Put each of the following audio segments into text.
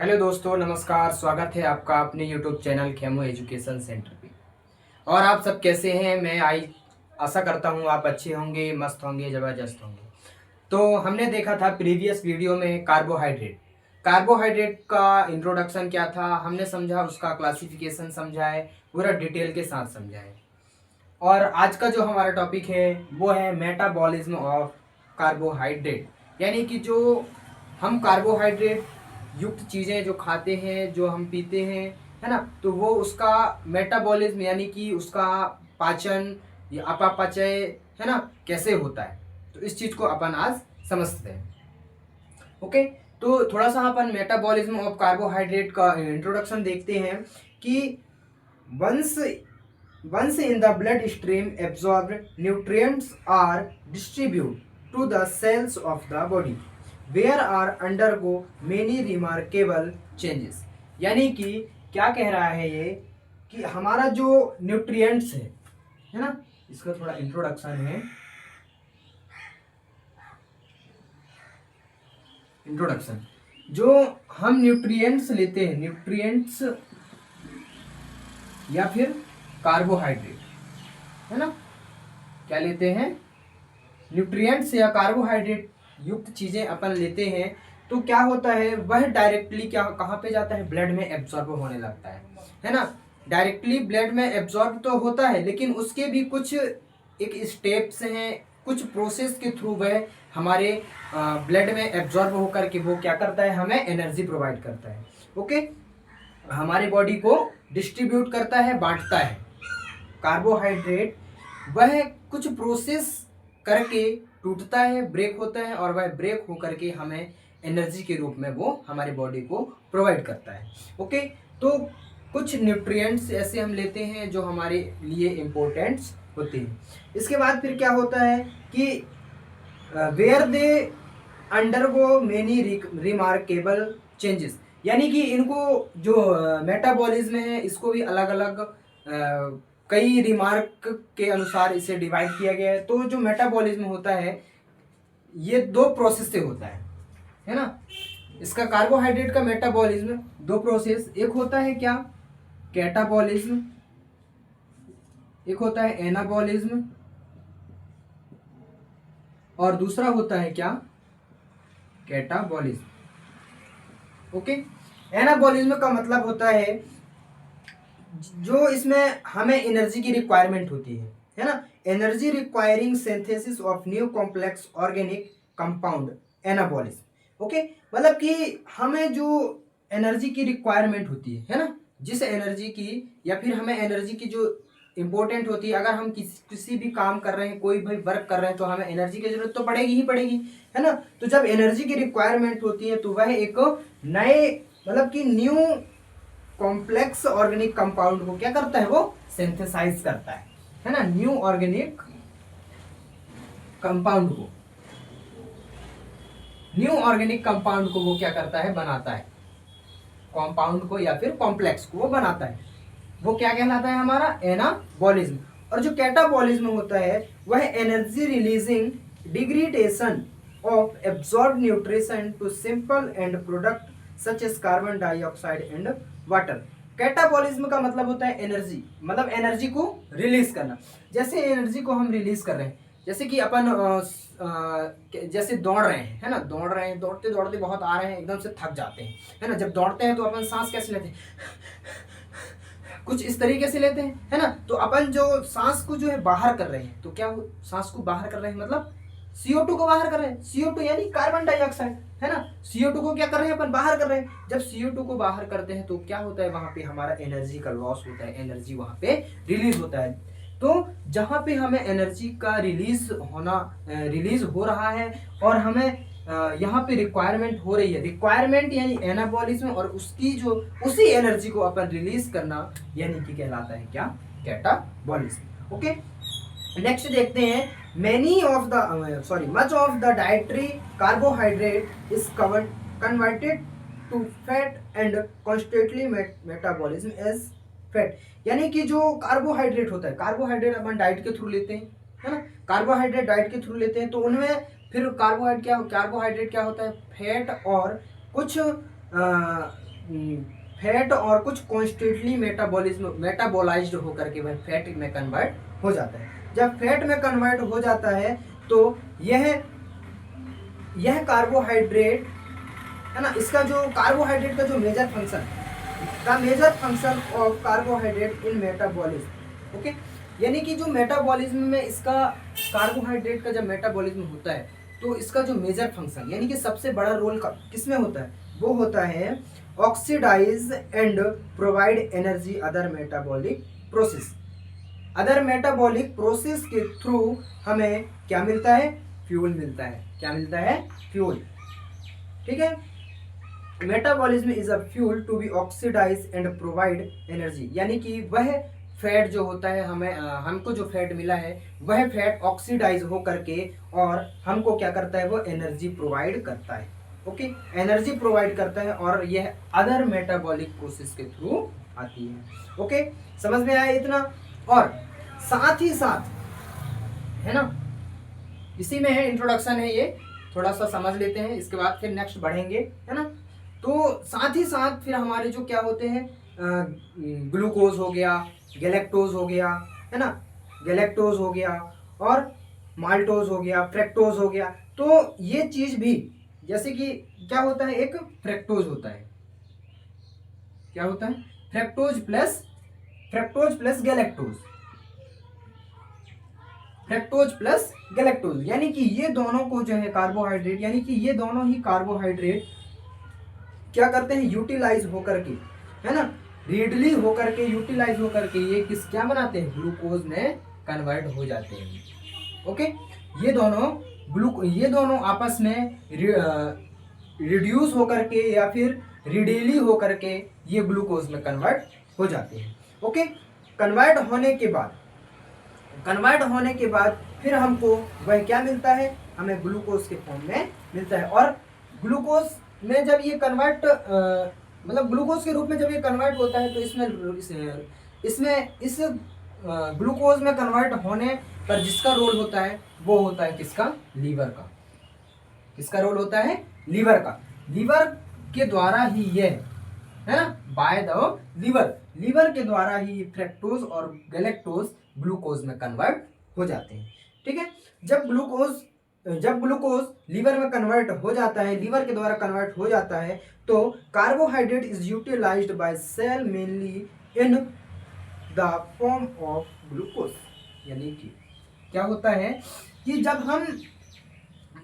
Hello दोस्तों, नमस्कार। स्वागत है आपका अपने यूट्यूब चैनल खेमो एजुकेशन सेंटर पे। और आप सब कैसे हैं? मैं आशा करता हूँ आप अच्छे होंगे, मस्त होंगे, ज़बरदस्त होंगे। तो हमने देखा था प्रीवियस वीडियो में कार्बोहाइड्रेट का इंट्रोडक्शन क्या था, हमने समझा, उसका क्लासिफिकेशन समझा है, पूरा डिटेल के साथ समझा है। और आज का जो हमारा टॉपिक है वो है मेटाबॉलिज्म ऑफ कार्बोहाइड्रेट। यानी कि जो हम कार्बोहाइड्रेट युक्त चीज़ें जो खाते हैं, जो हम पीते हैं, है ना, तो वो उसका मेटाबॉलिज्म यानी कि उसका पाचन या अपापचय, है ना, कैसे होता है, तो इस चीज़ को अपन आज समझते हैं। ओके, तो थोड़ा सा अपन मेटाबॉलिज्म ऑफ कार्बोहाइड्रेट का इंट्रोडक्शन देखते हैं कि once Once in the bloodstream, absorbed nutrients are distributed to the cells of the body, where are undergo many remarkable changes। यानी कि क्या कह रहा है ये कि हमारा जो न्यूट्रिएंट्स है ना, इसका थोड़ा इंट्रोडक्शन है। इंट्रोडक्शन, जो हम न्यूट्रिएंट्स लेते हैं, न्यूट्रिएंट्स या फिर कार्बोहाइड्रेट, है ना, क्या लेते हैं, न्यूट्रिएंट्स या कार्बोहाइड्रेट युक्त चीज़ें अपन लेते हैं, तो क्या होता है, वह डायरेक्टली क्या कहाँ पे जाता है, ब्लड में एब्जॉर्ब होने लगता है ना। डायरेक्टली ब्लड में एब्जॉर्ब तो होता है, लेकिन उसके भी कुछ एक स्टेप्स हैं, कुछ प्रोसेस के थ्रू वह हमारे ब्लड में एब्जॉर्ब होकर के वो क्या करता है, हमें एनर्जी प्रोवाइड करता है। ओके, हमारे बॉडी को डिस्ट्रीब्यूट करता है, बांटता है। कार्बोहाइड्रेट वह कुछ प्रोसेस करके टूटता है, ब्रेक होता है, और वह ब्रेक होकर के हमें एनर्जी के रूप में वो हमारी बॉडी को प्रोवाइड करता है। ओके, तो कुछ न्यूट्रिएंट्स ऐसे हम लेते हैं जो हमारे लिए इम्पोर्टेंट्स होते हैं। इसके बाद फिर क्या होता है कि where they undergo many remarkable changes, यानी कि इनको जो मेटाबॉलिज्म है इसको भी अलग अलग कई रिमार्क के अनुसार इसे डिवाइड किया गया है। तो जो मेटाबॉलिज्म होता है ये दो प्रोसेस से होता है ना। इसका कार्बोहाइड्रेट का मेटाबॉलिज्म दो प्रोसेस, एक होता है क्या, कैटाबॉलिज्म, एक होता है एनाबॉलिज्म, और दूसरा होता है क्या, कैटाबॉलिज्म। ओके, एनाबॉलिज्म का मतलब होता है जो इसमें हमें एनर्जी की रिक्वायरमेंट होती है ना, energy requiring synthesis of new complex organic compound, anabolism. Okay, मतलब कि हमें जो एनर्जी की रिक्वायरमेंट होती है ना, जिस एनर्जी की, या फिर हमें एनर्जी की जो इंपॉर्टेंट होती है, अगर हम किसी भी काम कर रहे हैं, कोई भी वर्क कर रहे हैं, तो हमें एनर्जी की जरूरत तो पड़ेगी ही पड़ेगी, है ना। तो जब एनर्जी की रिक्वायरमेंट होती है तो वह एक नए, मतलब कि न्यू कॉम्प्लेक्स ऑर्गेनिक कंपाउंड को क्या करता है, वो सिंथेसाइज करता है ना, न्यू ऑर्गेनिक कंपाउंड को, न्यू ऑर्गेनिक कंपाउंड को वो क्या करता है, बनाता है, कंपाउंड को या फिर कॉम्प्लेक्स को वो बनाता है। वो क्या कहलाता है, हमारा एनाबॉलिज्म। और जो कैटाबॉलिज्म होता है वह energy releasing degradation of absorb nutrition to simple end product such as carbon dioxide and water. Catabolism का मतलब होता है एनर्जी, मतलब एनर्जी को रिलीज करना। जैसे एनर्जी को हम रिलीज कर रहे हैं, जैसे कि अपन जैसे दौड़ रहे हैं, है ना, दौड़ रहे हैं, दौड़ते दौड़ते बहुत आ रहे हैं, एकदम से थक जाते हैं, है ना। जब दौड़ते हैं तो अपन सांस कैसे लेते हैं, कुछ इस तरीके से लेते हैं, है ना। तो अपन जो सांस को जो है बाहर कर रहे हैं, तो क्या सांस को बाहर कर रहे हैं, मतलब CO2 को बाहर कर रहे हैं। CO2 यानी कार्बन डाइऑक्साइड, है ना। CO2 को क्या कर रहे हैं, अपन बाहर कर रहे हैं। जब CO2 को बाहर करते हैं तो क्या होता है, वहां पे हमारा एनर्जी का लॉस होता है, एनर्जी वहां पे रिलीज होता है। तो जहां पे हमें एनर्जी का रिलीज हो रहा है और हमें यहाँ पे रिक्वायरमेंट हो रही है, रिक्वायरमेंट यानी एनाबॉलिज्म, और उसकी जो उसी एनर्जी को अपन रिलीज करना यानी कि कहलाता है क्या, कैटाबॉलिज्म। ओके, नेक्स्ट देखते हैं, much of the dietary carbohydrate is converted to fat and constantly metabolism as fat. यानी कि जो कार्बोहाइड्रेट होता है, कार्बोहाइड्रेट अपन डाइट के थ्रू लेते हैं, है ना, कार्बोहाइड्रेट डाइट के थ्रू लेते हैं, तो उनमें फिर कार्बोहाइड्रेट क्या होता है, फैट और कुछ फैट और कुछ कॉन्स्टेंटली मेटाबोलाइज्ड होकर के वह फैट में कन्वर्ट हो जाता है। जब फैट में कन्वर्ट हो जाता है तो यह कार्बोहाइड्रेट है ना, इसका जो कार्बोहाइड्रेट का जो major function of carbohydrate in metabolism, okay, यानी कि जो मेटाबॉलिज्म में इसका कार्बोहाइड्रेट का जब मेटाबॉलिज्म होता है तो इसका जो मेजर फंक्शन यानी कि सबसे बड़ा रोल किसमें होता है, वो होता है oxidize and provide energy other metabolic process के थ्रू हमें क्या मिलता है, फ्यूल मिलता है। क्या मिलता है, फ्यूल। ठीक है, metabolism is a fuel to be oxidize and provide energy, यानी कि वह फैट जो होता है हमको जो फैट मिला है वह फैट ऑक्सीडाइज हो करके और हमको क्या करता है, वो एनर्जी प्रोवाइड करता है। ओके, एनर्जी प्रोवाइड करता है और यह अदर मेटाबॉलिक प्रोसेस के थ्रू आती है। ओके, समझ में आया इतना। और साथ ही साथ है ना, इसी में है इंट्रोडक्शन है, ये थोड़ा सा समझ लेते हैं, इसके बाद फिर नेक्स्ट बढ़ेंगे, है ना। तो साथ ही साथ फिर हमारे जो क्या होते हैं, ग्लूकोज हो गया, गैलेक्टोज हो गया, है ना, गैलेक्टोज हो गया और माल्टोज हो गया, फ्रैक्टोज हो गया। तो ये चीज भी जैसे कि क्या होता है, एक फ्रैक्टोज होता है, क्या होता है, fructose plus galactose, fructose plus galactose, यानी कि ये दोनों को जो है कार्बोहाइड्रेट, यानी कि ये दोनों ही कार्बोहाइड्रेट क्या करते हैं, यूटिलाइज होकर के, है ना, रेडली होकर के, यूटिलाइज होकर के ये क्या बनाते हैं, ग्लूकोज में कन्वर्ट हो जाते हैं। ओके, ये दोनों आपस में रिड्यूस होकर के या फिर रिडेली होकर के ये ग्लूकोज में कन्वर्ट हो जाते हैं। ओके, कन्वर्ट होने के बाद फिर हमको वह क्या मिलता है, हमें ग्लूकोज के फॉर्म में मिलता है। और ग्लूकोज में जब ये कन्वर्ट ग्लूकोज के रूप में जब ये कन्वर्ट होता है तो इस ग्लूकोज में कन्वर्ट होने पर जिसका रोल होता है वो होता है किसका, लीवर का। किसका रोल होता है, लीवर का। लीवर के द्वारा ही ये है ना, बाय द लीवर के द्वारा ही फ्रैक्टोज और गैलेक्टोज ग्लूकोज में कन्वर्ट हो जाते हैं। ठीक है, जब ग्लूकोज लीवर में कन्वर्ट हो जाता है, लीवर के द्वारा कन्वर्ट हो जाता है, तो carbohydrate is utilized by cell mainly in the form of glucose. यानी कि क्या होता है कि जब हम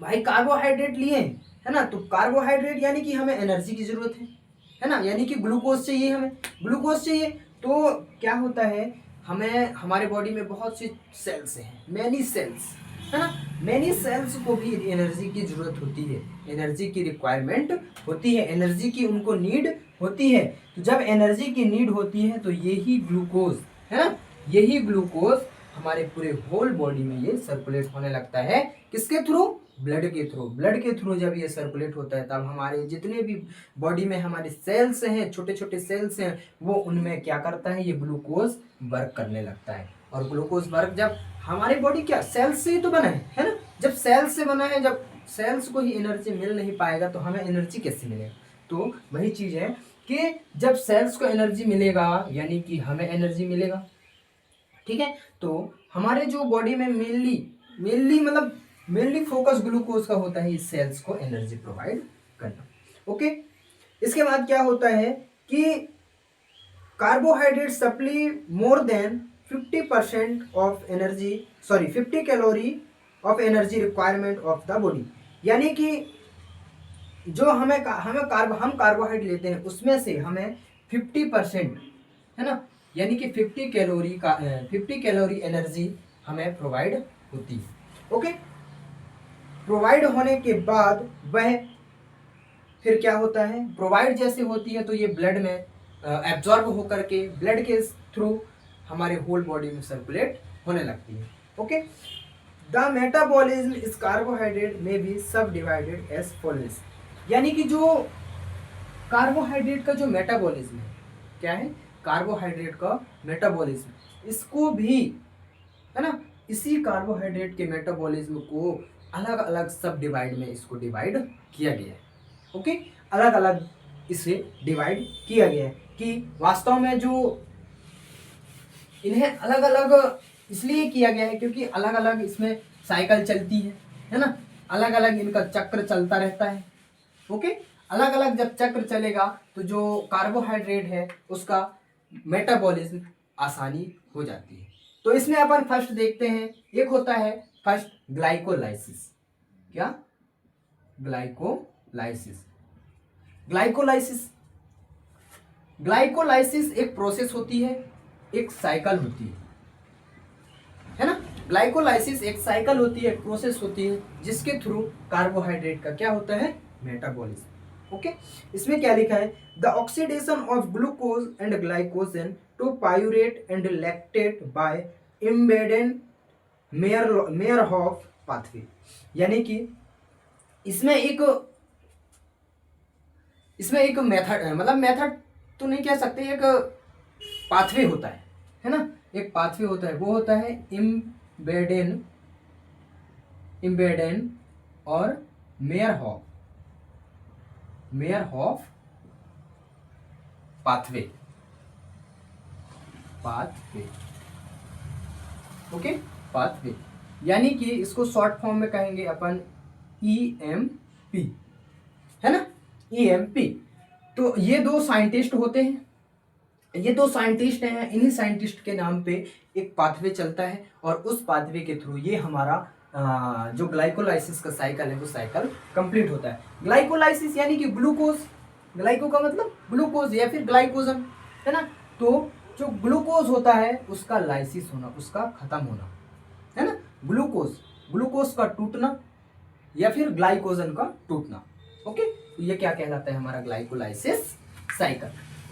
भाई कार्बोहाइड्रेट लिए, है ना, तो कार्बोहाइड्रेट यानी कि हमें एनर्जी की जरूरत है ना, यानी कि ग्लूकोज चाहिए, हमें ग्लूकोज चाहिए। तो क्या होता है, हमें हमारे बॉडी में बहुत सी सेल्स हैं, मैनी सेल्स, है ना, मैनी सेल्स को भी एनर्जी की जरूरत होती है, एनर्जी की रिक्वायरमेंट होती है, एनर्जी की उनको नीड होती है। तो जब एनर्जी की नीड होती है तो यही ग्लूकोज, है ना, यही ग्लूकोज हमारे पूरे होल बॉडी में ये सर्कुलेट होने लगता है, किसके थ्रू, ब्लड के थ्रू जब ये सर्कुलेट होता है तब हमारे जितने भी बॉडी में हमारे सेल्स हैं, छोटे छोटे सेल्स हैं, वो उनमें क्या करता है, ये ग्लूकोज वर्क करने लगता है। और ग्लूकोज वर्क जब हमारी बॉडी क्या सेल्स से ही तो बना है ना, जब सेल्स से बना है, जब सेल्स को ही एनर्जी मिल नहीं पाएगा तो हमें एनर्जी कैसे मिलेगा। तो वही चीज है कि जब सेल्स को एनर्जी मिलेगा यानी कि हमें एनर्जी मिलेगा। ठीक है, तो हमारे जो बॉडी में मेनली फोकस ग्लूकोज का होता है इस सेल्स को एनर्जी प्रोवाइड करना। ओके, इसके बाद क्या होता है कि carbohydrate supply more than 50% of energy 50 calorie of energy requirement of the body, यानी कि जो हम कार्बोहाइड्रेट लेते हैं उसमें से हमें 50%, है ना, यानी कि 50 कैलोरी एनर्जी हमें प्रोवाइड होती है। ओके, प्रोवाइड होने के बाद वह फिर क्या होता है, प्रोवाइड जैसे होती है तो ये ब्लड में एब्जॉर्ब होकर के ब्लड के थ्रू हमारे होल बॉडी में सर्कुलेट होने लगती है। Okay, the metabolism is carbohydrate में बी सब डिवाइडेड एज फॉलोइज, यानी कि जो कार्बोहाइड्रेट का जो मेटाबॉलिज्म है, क्या है, कार्बोहाइड्रेट का मेटाबॉलिज्म, इसको भी, है ना, इसी कार्बोहाइड्रेट के मेटाबॉलिज्म को अलग अलग सब डिवाइड में इसको डिवाइड किया गया है। ओके, अलग अलग इसे डिवाइड किया गया है कि वास्तव में जो इन्हें अलग अलग इसलिए किया गया है क्योंकि अलग अलग इसमें साइकिल चलती है ना, अलग अलग इनका चक्र चलता रहता है। ओके, अलग अलग जब चक्र चलेगा तो जो कार्बोहाइड्रेट है उसका मेटाबॉलिज्म आसानी हो जाती है। तो इसमें अपन फर्स्ट देखते हैं, एक होता है फर्स्ट ग्लाइकोलाइसिस। क्या? ग्लाइकोलाइसिस। ग्लाइकोलाइसिस ग्लाइकोलाइसिस एक प्रोसेस होती है, एक साइकिल होती है ना। ग्लाइकोलाइसिस एक साइकिल होती है, एक प्रोसेस होती है जिसके थ्रू कार्बोहाइड्रेट का क्या होता है? मेटाबॉलिज्म। ओके, इसमें क्या लिखा है? The oxidation of glucose and glycogen to pyruvate and lactate by Embden Meyerhof pathway. यानी कि इसमें एक मेथड है, मतलब मेथड तो नहीं कह सकते, एक पाथवे होता है ना, एक पाथवे होता है, वो होता है इम्बेडेन और मेयरहॉफ पाथवे। ओके, पाथवे यानी कि इसको शॉर्ट फॉर्म में कहेंगे अपन EMP, है ना, EMP। तो ये दो साइंटिस्ट होते हैं, ये दो साइंटिस्ट हैं, इन्हीं साइंटिस्ट के नाम पे एक पाथवे चलता है और उस पाथवे के थ्रू ये हमारा जो ग्लाइकोलाइसिस का साइकिल है वो साइकिल कंप्लीट होता है। ग्लाइकोलाइसिस यानी कि ग्लूकोज, ग्लाइको का मतलब ग्लूकोज या फिर ग्लाइकोजन, है ना। तो जो ग्लूकोज होता है उसका लाइसिस होना, उसका खत्म होना, है ना। ग्लूकोज का टूटना या फिर ग्लाइकोजन का टूटना। ओके, तो ये क्या कहलाता है? हमारा ग्लाइकोलाइसिस साइकिल।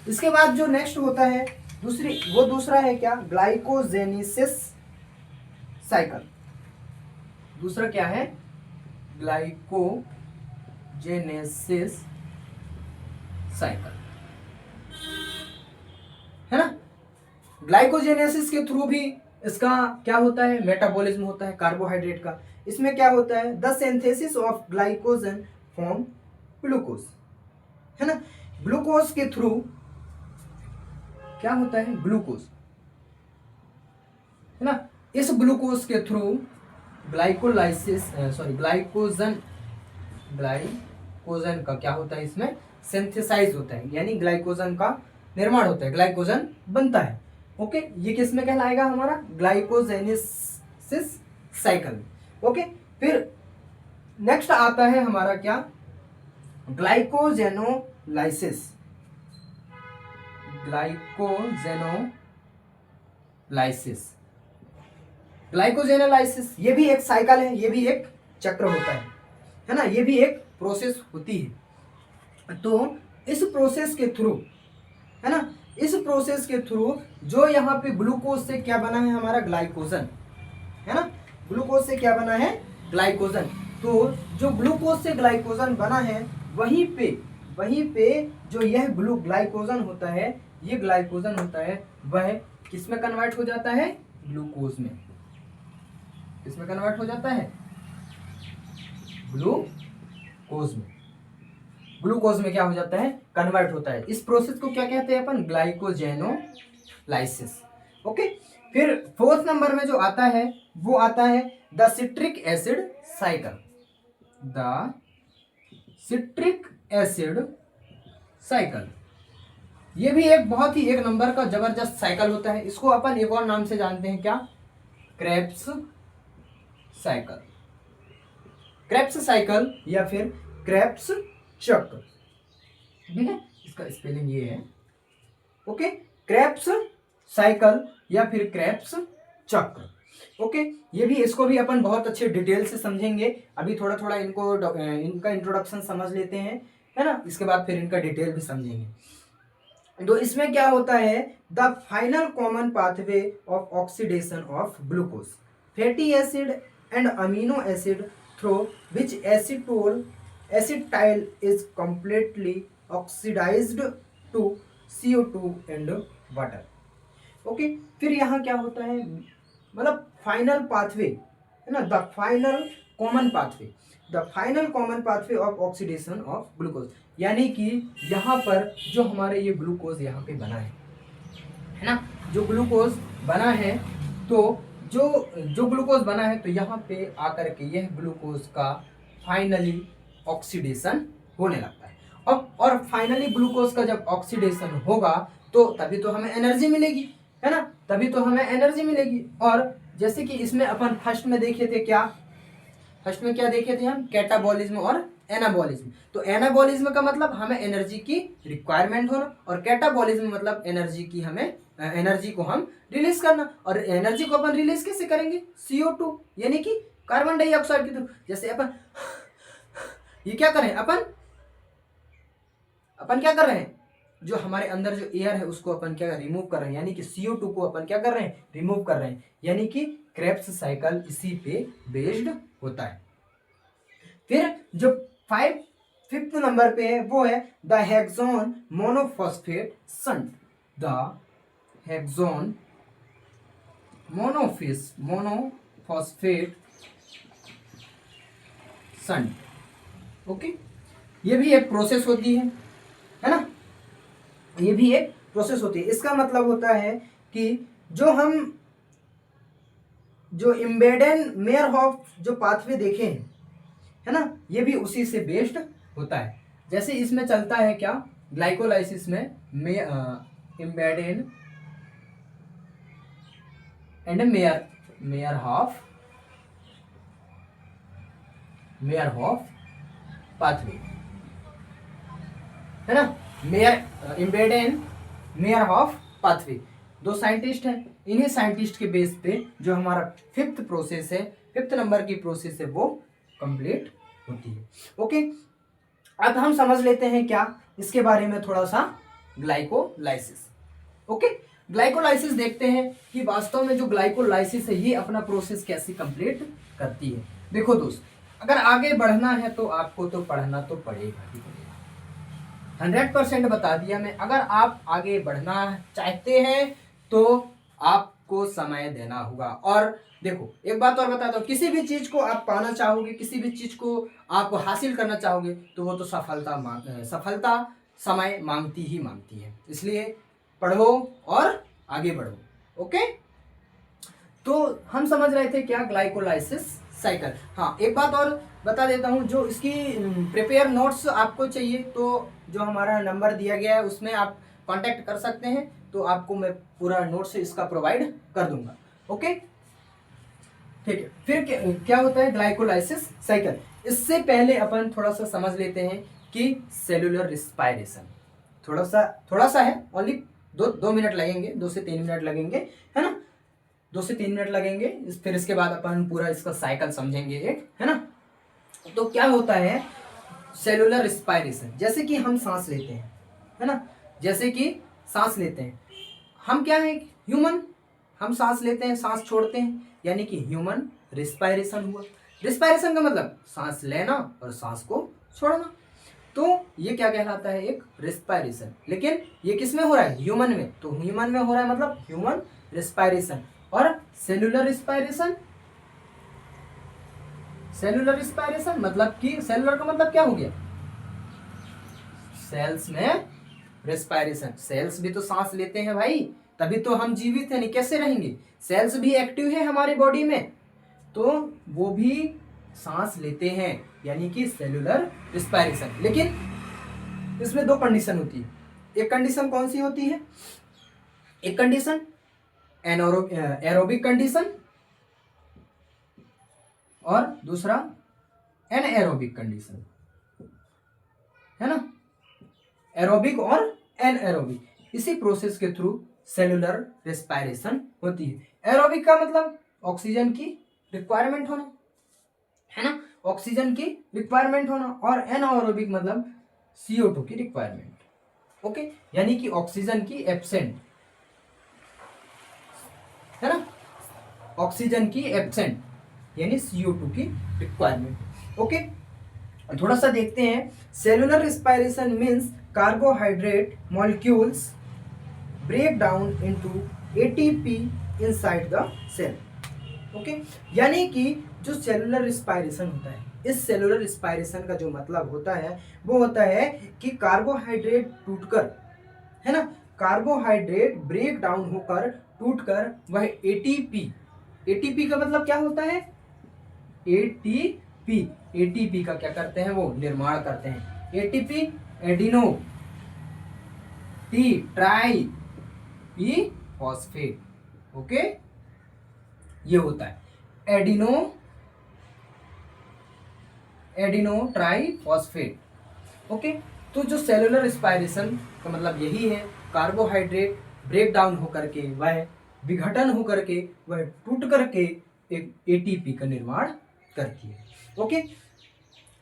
इसके बाद जो नेक्स्ट होता है दूसरा है क्या? Glycogenesis cycle. दूसरा क्या है? ग्लाइकोजेनेसिस साइकिल, है ना। ग्लाइकोजेनेसिस के थ्रू भी इसका क्या होता है? मेटाबॉलिज्म होता है कार्बोहाइड्रेट का। इसमें क्या होता है? The synthesis of glycogen form glucose, है ना। ग्लूकोज के थ्रू क्या होता है? ग्लूकोज, है ना। इस ग्लूकोज के थ्रू ग्लाइकोजन का क्या होता है? इसमें सिंथेसाइज होता है, यानी ग्लाइकोजन का निर्माण होता है, ग्लाइकोजन बनता है। ओके, ये किस में कहलाएगा? हमारा ग्लाइकोजेनेसिस साइकिल। ओके, फिर नेक्स्ट आता है हमारा क्या? ग्लाइकोजेनोलाइसिस। ग्लाइकोजेनोलाइसिस ये भी एक साइकिल है, ये भी एक चक्र होता है ना, ये भी एक प्रोसेस होती है। तो इस प्रोसेस के थ्रू, है ना, इस प्रोसेस के थ्रू जो यहाँ पे ग्लूकोज से क्या बना है? हमारा ग्लाइकोजन, है ना। ग्लूकोज से क्या बना है? ग्लाइकोजन। तो जो ग्लूकोज से ग्लाइकोजन बना है वहीं पे जो यह ग्लाइकोजन होता है, ये ग्लाइकोजन होता है, वह किस में कन्वर्ट हो जाता है? ग्लूकोज में। किसमें कन्वर्ट हो जाता है? ग्लूकोज में क्या हो जाता है? कन्वर्ट होता है। इस प्रोसेस को क्या कहते हैं अपन? ग्लाइकोजेनोलाइसिस। ओके, फिर फोर्थ नंबर में जो आता है वो आता है the citric acid cycle. The citric acid cycle ये भी एक बहुत ही एक नंबर का जबरदस्त साइकिल होता है। इसको अपन एक और नाम से जानते हैं, क्या? Krebs cycle. क्रेब्स साइकिल या फिर क्रेब्स चक्र, ठीक है, इसका स्पेलिंग ये है। ओके, क्रेब्स साइकिल या फिर क्रेब्स चक्र। ओके, ये भी, इसको भी अपन बहुत अच्छे डिटेल से समझेंगे। अभी थोड़ा थोड़ा इनका इंट्रोडक्शन समझ लेते हैं, है ना, इसके बाद फिर इनका डिटेल भी समझेंगे। तो इसमें क्या होता है? The final common pathway of oxidation of glucose, fatty acid and amino acid through which acetyl is completely oxidized to CO2 and water. Okay, फिर यहाँ क्या होता है? मतलब फाइनल पाथवे, है ना, the final common pathway, the final common pathway of oxidation of glucose, यानी कि यहाँ पर जो हमारे ये ग्लूकोज यहाँ पे बना है ना, जो ग्लूकोज बना है, तो जो ग्लूकोज बना है, तो यहाँ पे आकर के यह ग्लूकोज का फाइनली ऑक्सीडेशन होने लगता है। अब और फाइनली ग्लूकोज का जब ऑक्सीडेशन होगा तो तभी तो हमें एनर्जी मिलेगी, है ना, तभी तो हमें एनर्जी मिलेगी। और जैसे कि इसमें अपन फर्स्ट में देखे थे क्या, फर्स्ट में क्या देखे थे हम, कैटाबॉलिज्म और एनाबॉलिज्म। तो एनाबॉलिज्म का मतलब हमें एनर्जी की रिक्वायरमेंट होना, और कैटाबॉलिज्म मतलब एनर्जी की हमें एनर्जी को हम रिलीज करना। और एनर्जी को अपन रिलीज कैसे करेंगे, CO2 यानी कि कार्बन डाइऑक्साइड के थ्रू। जैसे अपन ये क्या करें, अपन क्या कर रहे हैं, जो हमारे अंदर जो एयर है उसको अपन क्या रिमूव कर रहे हैं, यानी कि CO2 को अपन क्या कर रहे हैं, रिमूव कर रहे हैं, यानी कि क्रेब्स साइकिल इसी पे बेस्ड होता है। फिर जो फिफ्थ नंबर पे है वो है the hexose monophosphate shunt, the hexose monophosphate shunt. Okay, ये भी एक प्रोसेस होती है ना, ये भी एक प्रोसेस होती है। इसका मतलब होता है कि जो इम्बेडेन मेयरहॉफ जो पाथवे देखे हैं, है ना, ये भी उसी से बेस्ड होता है। जैसे इसमें चलता है क्या, ग्लाइकोलाइसिस में इम्बेडेन एंड मेयरहॉफ पाथवे, है ना, इम्बेडेन मेयरहॉफ पाथवे, दो साइंटिस्ट हैं। इन्हीं साइंटिस्ट के बेस पे जो हमारा फिफ्थ नंबर की प्रोसेस है वो कंप्लीट होती है। ओके, अब हम समझ लेते हैं क्या इसके बारे में थोड़ा सा, ग्लाइकोलाइसिस। ओके, ग्लाइकोलाइसिस देखते हैं कि वास्तव में जो ग्लाइकोलाइसिस है ये अपना प्रोसेस कैसे कंप्लीट करती है। देखो दोस्त, अगर आगे बढ़ना है तो आपको तो पढ़ना तो पड़ेगा ही पड़ेगा, 100% बता दिया मैं। अगर आप आगे बढ़ना चाहते हैं तो आपको समय देना होगा। और देखो एक बात और बता दो, किसी भी चीज को आप पाना चाहोगे, किसी भी चीज को आप हासिल करना चाहोगे तो वो तो सफलता समय मांगती है। इसलिए पढ़ो और आगे बढ़ो। ओके, तो हम समझ रहे थे क्या, ग्लाइकोलाइसिस साइकिल। हाँ, एक बात और बता देता हूँ, जो इसकी प्रिपेयर नोट्स आपको चाहिए तो जो हमारा नंबर दिया गया है उसमें आप कांटेक्ट कर सकते हैं, तो आपको मैं पूरा नोट्स इसका प्रोवाइड कर दूंगा। ओके, ठीक है। फिर क्या होता है ग्लाइकोलाइसिस साइकिल। इससे पहले अपन थोड़ा सा समझ लेते हैं कि सेलुलर रिस्पायरेशन थोड़ा सा है, ओनली 2 मिनट लगेंगे, 2 से 3 मिनट लगेंगे, है ना, 2 से 3 मिनट लगेंगे। फिर इसके बाद अपन पूरा इसका साइकिल समझेंगे एक, है ना। तो क्या होता है सेलुलर रिस्पायरेशन, जैसे कि हम सांस लेते हैं, है ना, जैसे कि सांस लेते हैं, हम क्या है, ह्यूमन, हम सांस लेते हैं, सांस छोड़ते हैं, यानी कि ह्यूमन रिस्पायरेशन हुआ। रिस्पायरेशन का मतलब सांस लेना और सांस को छोड़ना, तो ये क्या कहलाता है, एक रिस्पायरेशन। लेकिन ये किस में हो रहा है, ह्यूमन में, तो ह्यूमन में हो रहा है मतलब ह्यूमन रिस्पायरेशन। और सेलुलर रिस्पायरेशन मतलब कि सेलुलर का मतलब क्या हो गया, सेल्स में रिस्पायरेशन। सेल्स भी तो सांस लेते हैं भाई, तभी तो हम जीवित हैं, नहीं कैसे रहेंगे। सेल्स भी एक्टिव है हमारी बॉडी में, तो वो भी सांस लेते हैं, यानी कि सेलुलर रिस्पायरेशन। लेकिन इसमें 2 कंडीशन होती है। एक कंडीशन कौन सी होती है, एक कंडीशन एरोबिक कंडीशन और दूसरा एनएरोबिक कंडीशन, है ना, एरोबिक और एनएरोबिक। इसी प्रोसेस के थ्रू सेलुलर रिस्पायरेशन होती है। एरोबिक का मतलब ऑक्सीजन की रिक्वायरमेंट होना, है ना, ऑक्सीजन की रिक्वायरमेंट होना, और एनाएरोबिक मतलब CO2 की रिक्वायरमेंट। ओके, यानी कि ऑक्सीजन की एब्सेंट, है ना, ऑक्सीजन की एब्सेंट यानी CO2 की रिक्वायरमेंट। ओके, थोड़ा सा देखते हैं। Cellular respiration means carbohydrate molecules break down into ATP inside the cell. Okay, यानी कि जो सेलुलर रिस्पायरेशन होता है, इस सेलुलर रिस्पायरेशन का जो मतलब होता है वो होता है कि कार्बोहाइड्रेट टूटकर, है ना, कार्बोहाइड्रेट ब्रेक डाउन होकर टूटकर वह एटीपी, एटीपी का मतलब क्या होता है, एटीपी, एटीपी का क्या करते हैं, वो निर्माण करते हैं। ATP adeno tea try P phosphate, okay, ये होता है एडिनो ट्राई फॉस्फेट। ओके, तो जो सेलुलर रिस्पायरेशन का मतलब यही है, कार्बोहाइड्रेट ब्रेक डाउन होकर के वह विघटन होकर के वह टूट करके एक एटीपी का निर्माण करती है। ओके,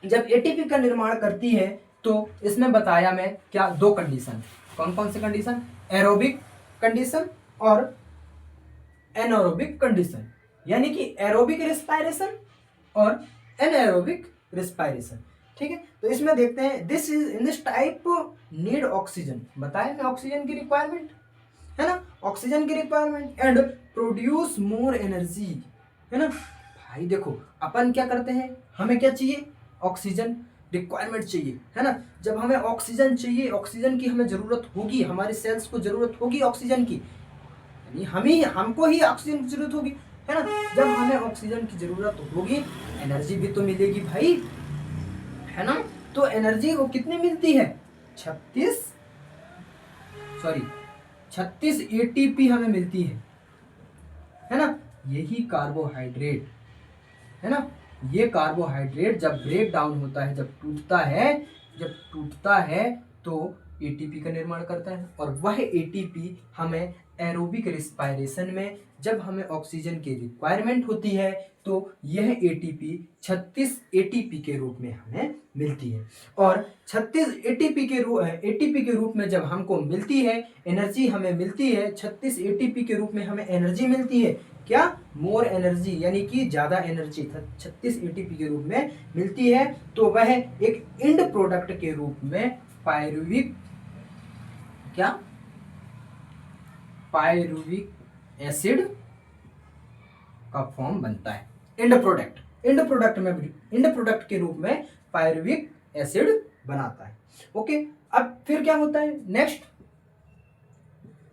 जब एटीपी का निर्माण करती है तो इसमें बताया मैं क्या, दो कंडीशन, कौन कौन से कंडीशन, एरोबिक कंडीशन और एनारोबिक कंडीशन, यानी कि एरोबिक रिस्पायरेशन और एनारोबिक रिस्पायरेशन। ठीक है, तो इसमें देखते हैं, this is in this type need oxygen, बताया ना ऑक्सीजन की रिक्वायरमेंट, है ना, ऑक्सीजन की requirement and produce more energy, है ना। भाई देखो अपन क्या करते हैं, हमें क्या चाहिए, ऑक्सीजन रिक्वायरमेंट चाहिए, है ना। जब हमें ऑक्सीजन चाहिए, ऑक्सीजन की हमें जरूरत होगी, हमारे सेल्स को जरूरत होगी ऑक्सीजन की, यानी हमको ही ऑक्सीजन की जरूरत होगी, है ना। जब हमें ऑक्सीजन की जरूरत होगी, एनर्जी भी तो मिलेगी भाई, है ना। तो एनर्जी वो कितनी मिलती है, 36 एटीपी हमें मिलती है ना। यही कार्बोहाइड्रेट, है ना, ये कार्बोहाइड्रेट जब ब्रेक डाउन होता है, जब टूटता है तो एटीपी का निर्माण करता है, और वह एटीपी हमें एरोबिक रिस्पायरेशन में जब हमें ऑक्सीजन की रिक्वायरमेंट होती है तो यह एटीपी 36 एटीपी के रूप में हमें मिलती है। और 36 एटीपी के रूप में जब हमको मिलती है, एनर्जी हमें मिलती है, 36 एटीपी के रूप में हमें एनर्जी मिलती है, क्या, मोर एनर्जी, यानी कि ज्यादा एनर्जी 36 एटीपी के रूप में मिलती है, तो वह एक एंड प्रोडक्ट के रूप में पायरुविक एसिड का फॉर्म बनता है। एंड प्रोडक्ट के रूप में पायरुविक एसिड बनाता है। ओके, अब फिर क्या होता है नेक्स्ट,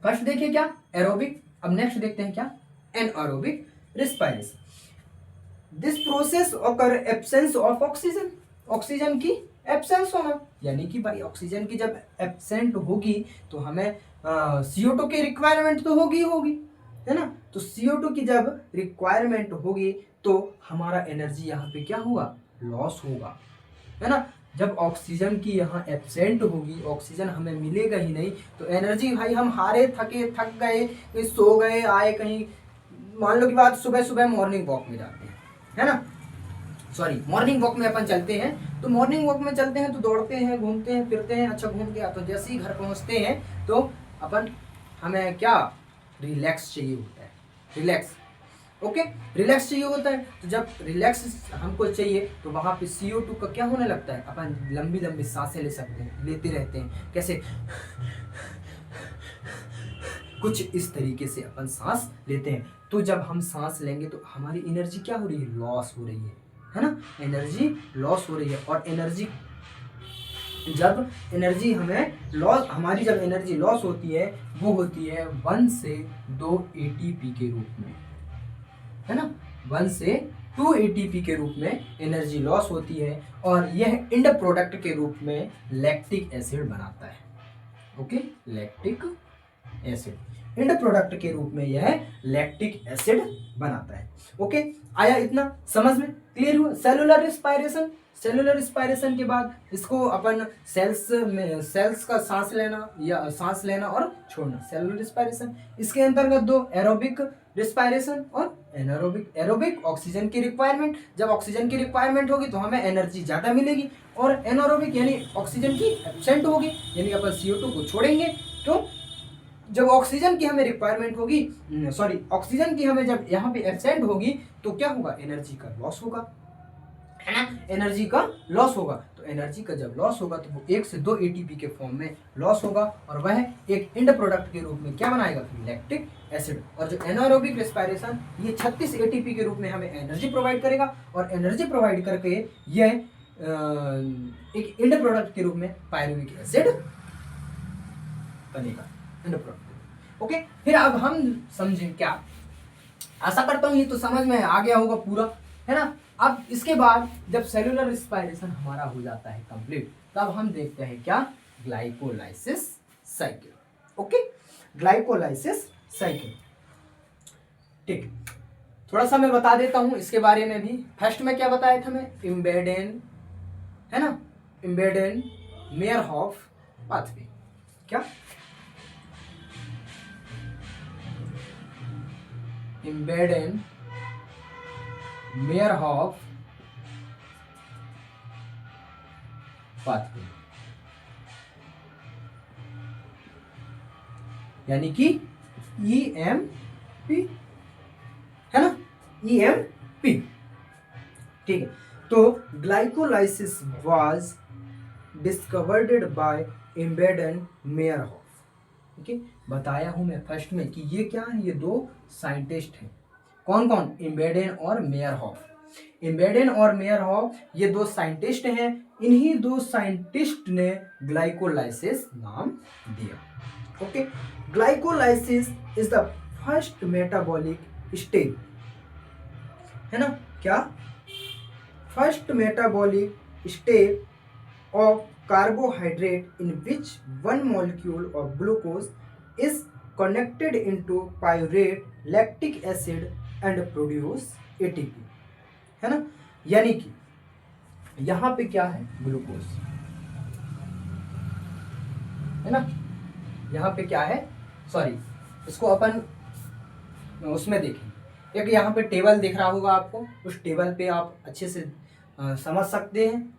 फर्स्ट देखिए क्या, एरोबिक, अब नेक्स्ट देखते हैं क्या, anaerobic respiration. This process occur absence of oxygen, oxygen की एब्सेंस होना, यानी कि भाई ऑक्सीजन की जब एब्सेंट होगी तो हमें CO2 की रिक्वायरमेंट तो होगी, है ना। तो CO2 की जब रिक्वायरमेंट होगी तो हमारा एनर्जी यहाँ पे क्या होगा, लॉस होगा, है ना। जब ऑक्सीजन की यहाँ एब्सेंट होगी, ऑक्सीजन हमें मिलेगा ही नहीं, तो एनर्जी भाई हम हारे थके, थक गए, कहीं सो गए, आए कहीं, मान लो कि बात सुबह मॉर्निंग वॉक में जाते हैं, है ना, सॉरी मॉर्निंग वॉक में अपन चलते हैं, तो मॉर्निंग वॉक में चलते हैं तो दौड़ते हैं, घूमते हैं, फिरते हैं, अच्छा घूम के तो जैसे ही घर पहुंचते हैं तो अपन, हमें क्या, रिलैक्स चाहिए होता है, रिलैक्स, ओके, रिलैक्स चाहिए होता है। तो जब रिलैक्स हमको चाहिए तो वहाँ पे CO2 का क्या होने लगता है, अपन लंबी लंबी सांसें लेते रहते हैं, कैसे, कुछ इस तरीके से अपन सांस लेते हैं। तो जब हम सांस लेंगे तो हमारी एनर्जी क्या हो रही है, लॉस हो रही है ना, एनर्जी लॉस हो रही है। और हमारी जब एनर्जी लॉस होती है वो होती है 1 से 2 ATP के रूप में, है ना, 1 से 2 ATP के रूप में एनर्जी लॉस होती है, और यह एंड प्रोडक्ट के रूप में लैक्टिक एसिड बनाता है। Okay, lactic acid and product के रूप में यह लैक्टिक एसिड बनाता है। ओके, आया इतना समझ में, क्लियर हुआ। सेलुलर रिस्पायरेशन के बाद इसको अपन सेल्स का सांस लेना और छोड़ना, सेलुलर रिस्पायरेशन। इसके अंतर्गत दो, एरोबिक रिस्पायरेशन और एनारोबिक। एरोबिक ऑक्सीजन की रिक्वायरमेंट, जब ऑक्सीजन की रिक्वायरमेंट होगी तो हमें एनर्जी ज्यादा मिलेगी, और एनारोबिक यानी ऑक्सीजन की एब्सेंट होगी, यानी अपन CO2 को छोड़ेंगे। तो जब ऑक्सीजन की हमें रिक्वायरमेंट होगी, ऑक्सीजन की हमें जब यहाँ पे एब्सेंट होगी तो क्या होगा, एनर्जी का लॉस होगा, है ना, एनर्जी का लॉस होगा। तो एनर्जी का जब लॉस होगा तो वो 1 से 2 एटीपी के फॉर्म में लॉस होगा और वह एक एंड प्रोडक्ट के रूप में क्या बनाएगा, लैक्टिक एसिड। और जो एनारोबिक रेस्पिरेशन ये 36 एटीपी के रूप में हमें एनर्जी प्रोवाइड करेगा और एनर्जी प्रोवाइड करके यह एक एंड प्रोडक्ट के रूप में पायरुविक एसिड बनेगा, एंड प्रोडक्ट। ओके, फिर अब हम समझें क्या, आशा करता हूं ये तो समझ में आ गया होगा पूरा, है ना। अब इसके बाद जब सेलुलर रिस्पायरेशन हमारा हो जाता है कंप्लीट, तब हम देखते हैं क्या, glycolysis cycle. Okay, glycolysis cycle, ठीक। थोड़ा सा मैं बता देता हूं इसके बारे में भी। फर्स्ट में क्या बताया था मैं, इम्बेडेन, है ना, इम्बेडेन मेयरहॉफ पाथवे। क्या, इम्बेडेन मेयरहॉफ पाथवे, यानी कि EMP, है ना, EMP, ठीक है। तो glycolysis was discovered by Embden मेयरहॉफ। ठीक है, बताया हूं मैं फर्स्ट में कि ये क्या है, ये दो साइंटिस्ट हैं। कौन कौन, इम्बेडेन और मेयरहॉफ। इम्बेडेन और मेयरहॉफ ये दो साइंटिस्ट हैं। इन्हीं दो साइंटिस्ट ने ग्लाइकोलाइसिस नाम दिया। Okay, glycolysis is the first metabolic step, है ना, क्या, first metabolic step of carbohydrate in which one molecule of glucose is connected into pyruvate lactic acid and produce ATP, है ना। यानी कि यहां पे क्या है, ग्लूकोज, है ना, यहां पे क्या है, सॉरी, इसको अपन उसमें देखें। एक यहाँ पे टेबल दिख रहा होगा आपको, उस टेबल पे आप अच्छे से समझ सकते हैं,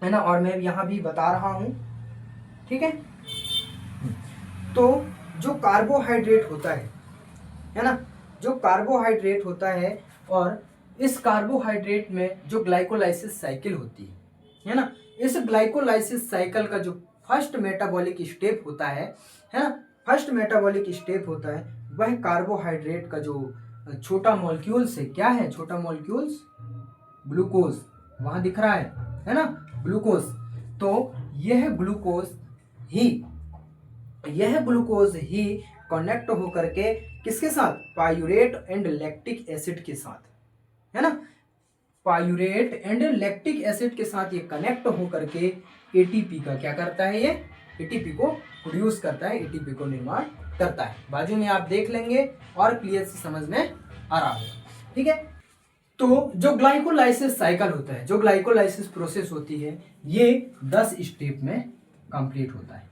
है ना, और मैं यहाँ भी बता रहा हूँ, ठीक है। तो जो कार्बोहाइड्रेट होता है ना, जो कार्बोहाइड्रेट होता है, और इस कार्बोहाइड्रेट में जो ग्लाइकोलाइसिस साइकिल होती है ना, इस ग्लाइकोलाइसिस साइकिल का जो फर्स्ट मेटाबॉलिक स्टेप होता है ना, फर्स्ट मेटाबॉलिक स्टेप होता है, वह कार्बोहाइड्रेट का जो छोटा मॉलिक्यूल्स है, क्या है, छोटा मॉलिक्यूल्स, ग्लूकोज, वहां दिख रहा है ना, ग्लूकोज। तो यह ग्लूकोज ही कनेक्ट होकर के किसके साथ, पायूरेट एंड लैक्टिक एसिड के साथ, है ना, पायूरेट एंड लैक्टिक एसिड के साथ ये कनेक्ट होकर के एटीपी का क्या करता है, ये एटीपी को प्रोड्यूस करता है, एटीपी को निर्माण करता है। बाजू में आप देख लेंगे और क्लियर से समझ में आ रहा है, ठीक है। तो जो ग्लाइकोलाइसिस साइकिल होता है, जो ग्लाइकोलाइसिस प्रोसेस होती है, ये 10 स्टेप में कंप्लीट होता है।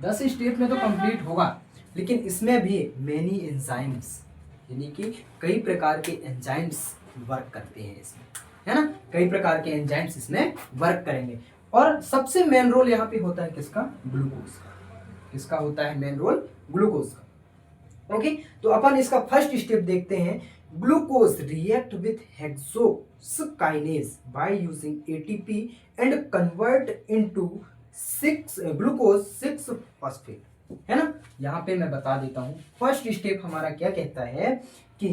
10 स्टेप में तो कंप्लीट होगा, लेकिन इसमें भी मेनी एंजाइम्स, यानी कि कई प्रकार के एंजाइम्स वर्क करते हैं इसमें, है ना, कई प्रकार के एंजाइम्स इसमें वर्क करेंगे। और सबसे मेन रोल यहाँ पे होता है किसका, ग्लूकोज का। किसका होता है मेन रोल, ग्लूकोज का। ओके, तो अपन इसका फर्स्ट स्टेप देखते हैं। Glucose react with hexose kinase by using ATP and convert into glucose 6 phosphate, है ना। यहाँ पे मैं बता देता हूँ, फर्स्ट स्टेप हमारा क्या कहता है कि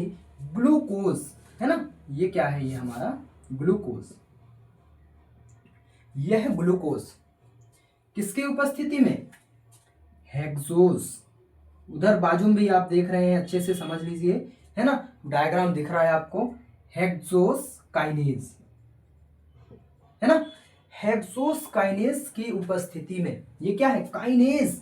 ग्लूकोज, है ना, ये क्या है, ये हमारा ग्लूकोज, यह ग्लूकोज किसकी उपस्थिति में, हेक्सोज, उधर बाजू में भी आप देख रहे हैं, अच्छे से समझ लीजिए, है ना, डायग्राम दिख रहा है आपको, हेक्सोस काइनेज, है ना, हेक्सोस काइनेज की उपस्थिति में, ये क्या है, काइनेज,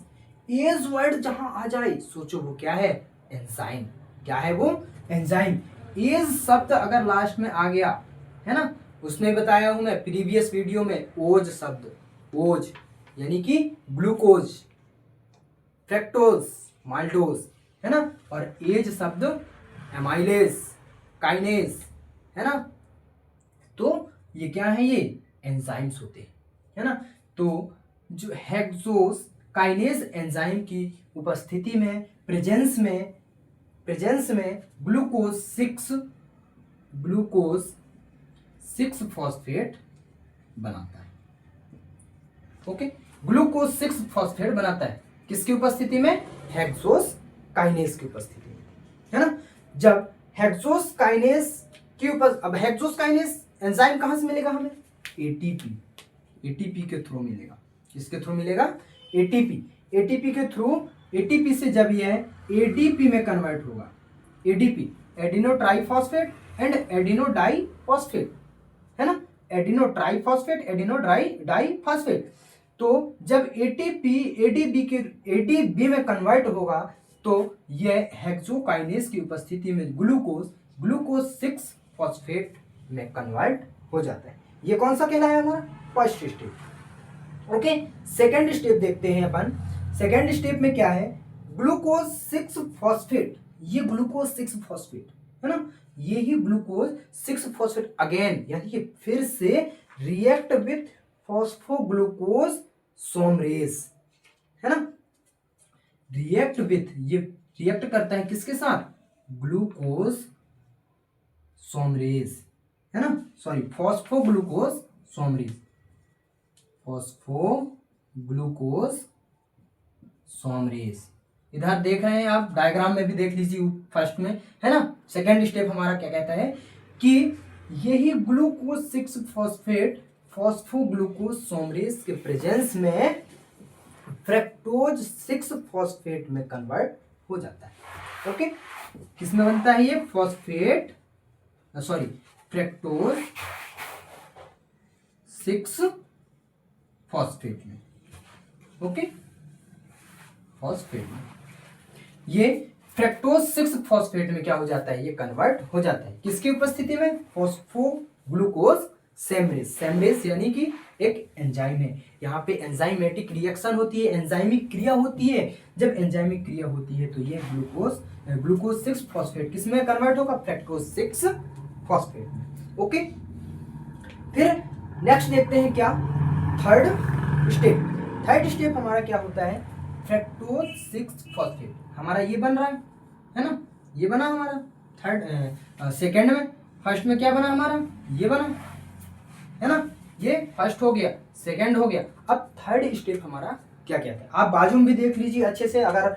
एज वर्ड जहां आ जाए सोचो वो क्या है, एंजाइम। क्या है वो, एंजाइम। एज शब्द अगर लास्ट में आ गया, है ना, उसमें बताया हूं मैं प्रीवियस वीडियो में, ओज शब्द, ओज यानी कि ग्लूकोज, फ्रैक्टोज, माल्टोज, है ना, और एज शब्द एमाइलेज, काइनेज, है ना। तो ये क्या है, ये एंजाइम्स होते हैं, है ना। तो जो हेक्सोस काइनेज एंजाइम की उपस्थिति में, प्रेजेंस में ग्लूकोज 6 फॉस्फेट बनाता है। ओके, ग्लूकोज 6 फॉस्फेट बनाता है किसकी उपस्थिति में? हेक्सोस काइनेज की उपस्थिति में, है ना। जब हेक्सोस काइनेज की अब हेक्सोस काइनेज एंजाइम कहां से मिलेगा हमें? एटीपी, एटीपी के थ्रू मिलेगा। किसके थ्रू मिलेगा? एटीपी, एटीपी के थ्रू। एटीपी से जब यह एडीपी में कन्वर्ट होगा, ADP adeno triphosphate and adeno diphosphate, है ना, adeno triphosphate adeno diphosphate. तो जब एटीपी एडीबी में कन्वर्ट होगा तो यह हेक्सोकाइनेज की उपस्थिति में ग्लूकोज 6 फॉस्फेट में कन्वर्ट हो जाता है। ये कौन सा कहलाया हमारा? First step. Okay, second step देखते हैं अपन। सेकेंड स्टेप में क्या है? ग्लूकोज 6 फॉस्फेट, ये ग्लूकोज 6 फॉस्फेट है ना, ये ही ग्लूकोज 6 फॉस्फेट अगेन यानी कि फिर से रिएक्ट विथ फॉस्फोग्लूकोज सोमरेज, है ना, रिएक्ट विथ, ये रिएक्ट करता है किसके साथ? ग्लूकोज सोमरेज, है ना, सॉरी फॉस्फोग्लूकोज सोमरेज, फॉस्फोग्लूकोज सोमरेज। इधर देख रहे हैं आप, डायग्राम में भी देख लीजिए फर्स्ट में, है ना। सेकेंड स्टेप हमारा क्या कहता है कि यही ग्लूकोज 6 फॉस्फेट फॉस्फोग्लूकोज सोमरेज के प्रेजेंस में फ्रक्टोज 6 फॉस्फेट में कन्वर्ट हो जाता है। ओके, किसमें बनता है ये? फॉस्फेट, सॉरी फ्रक्टोज 6 फॉस्फेट में। ओके, फॉस्फेट में ये फ्रक्टोज 6 फॉस्फेट में क्या हो जाता है? ये कन्वर्ट हो जाता है किसकी उपस्थिति में? फॉस्फोग्लूकोज सेमरेज। सेमरेज यानी कि एक एंजाइम है, यहाँ पे एंजाइमेटिक रिएक्शन होती है, एंजाइमिक क्रिया होती है। जब एंजाइमिक क्रिया होती है तो ये ग्लूकोज 6 फॉस्फेट किस में कन्वर्ट होगा? फ्रक्टोज 6 फॉस्फेट में। ओके, फिर नेक्स्ट देखते हैं क्या? थर्ड स्टेप हमारा क्या होता है? फ्रक्टोज 6 फॉस्फेट हमारा ये बन रहा है ना, ये बना हमारा थर्ड सेकेंड में। फर्स्ट में क्या बना हमारा? ये बना, है ना, ये फर्स्ट हो गया, सेकेंड हो गया। अब थर्ड स्टेप हमारा क्या कहता है? आप बाजू में भी देख लीजिए अच्छे से, अगर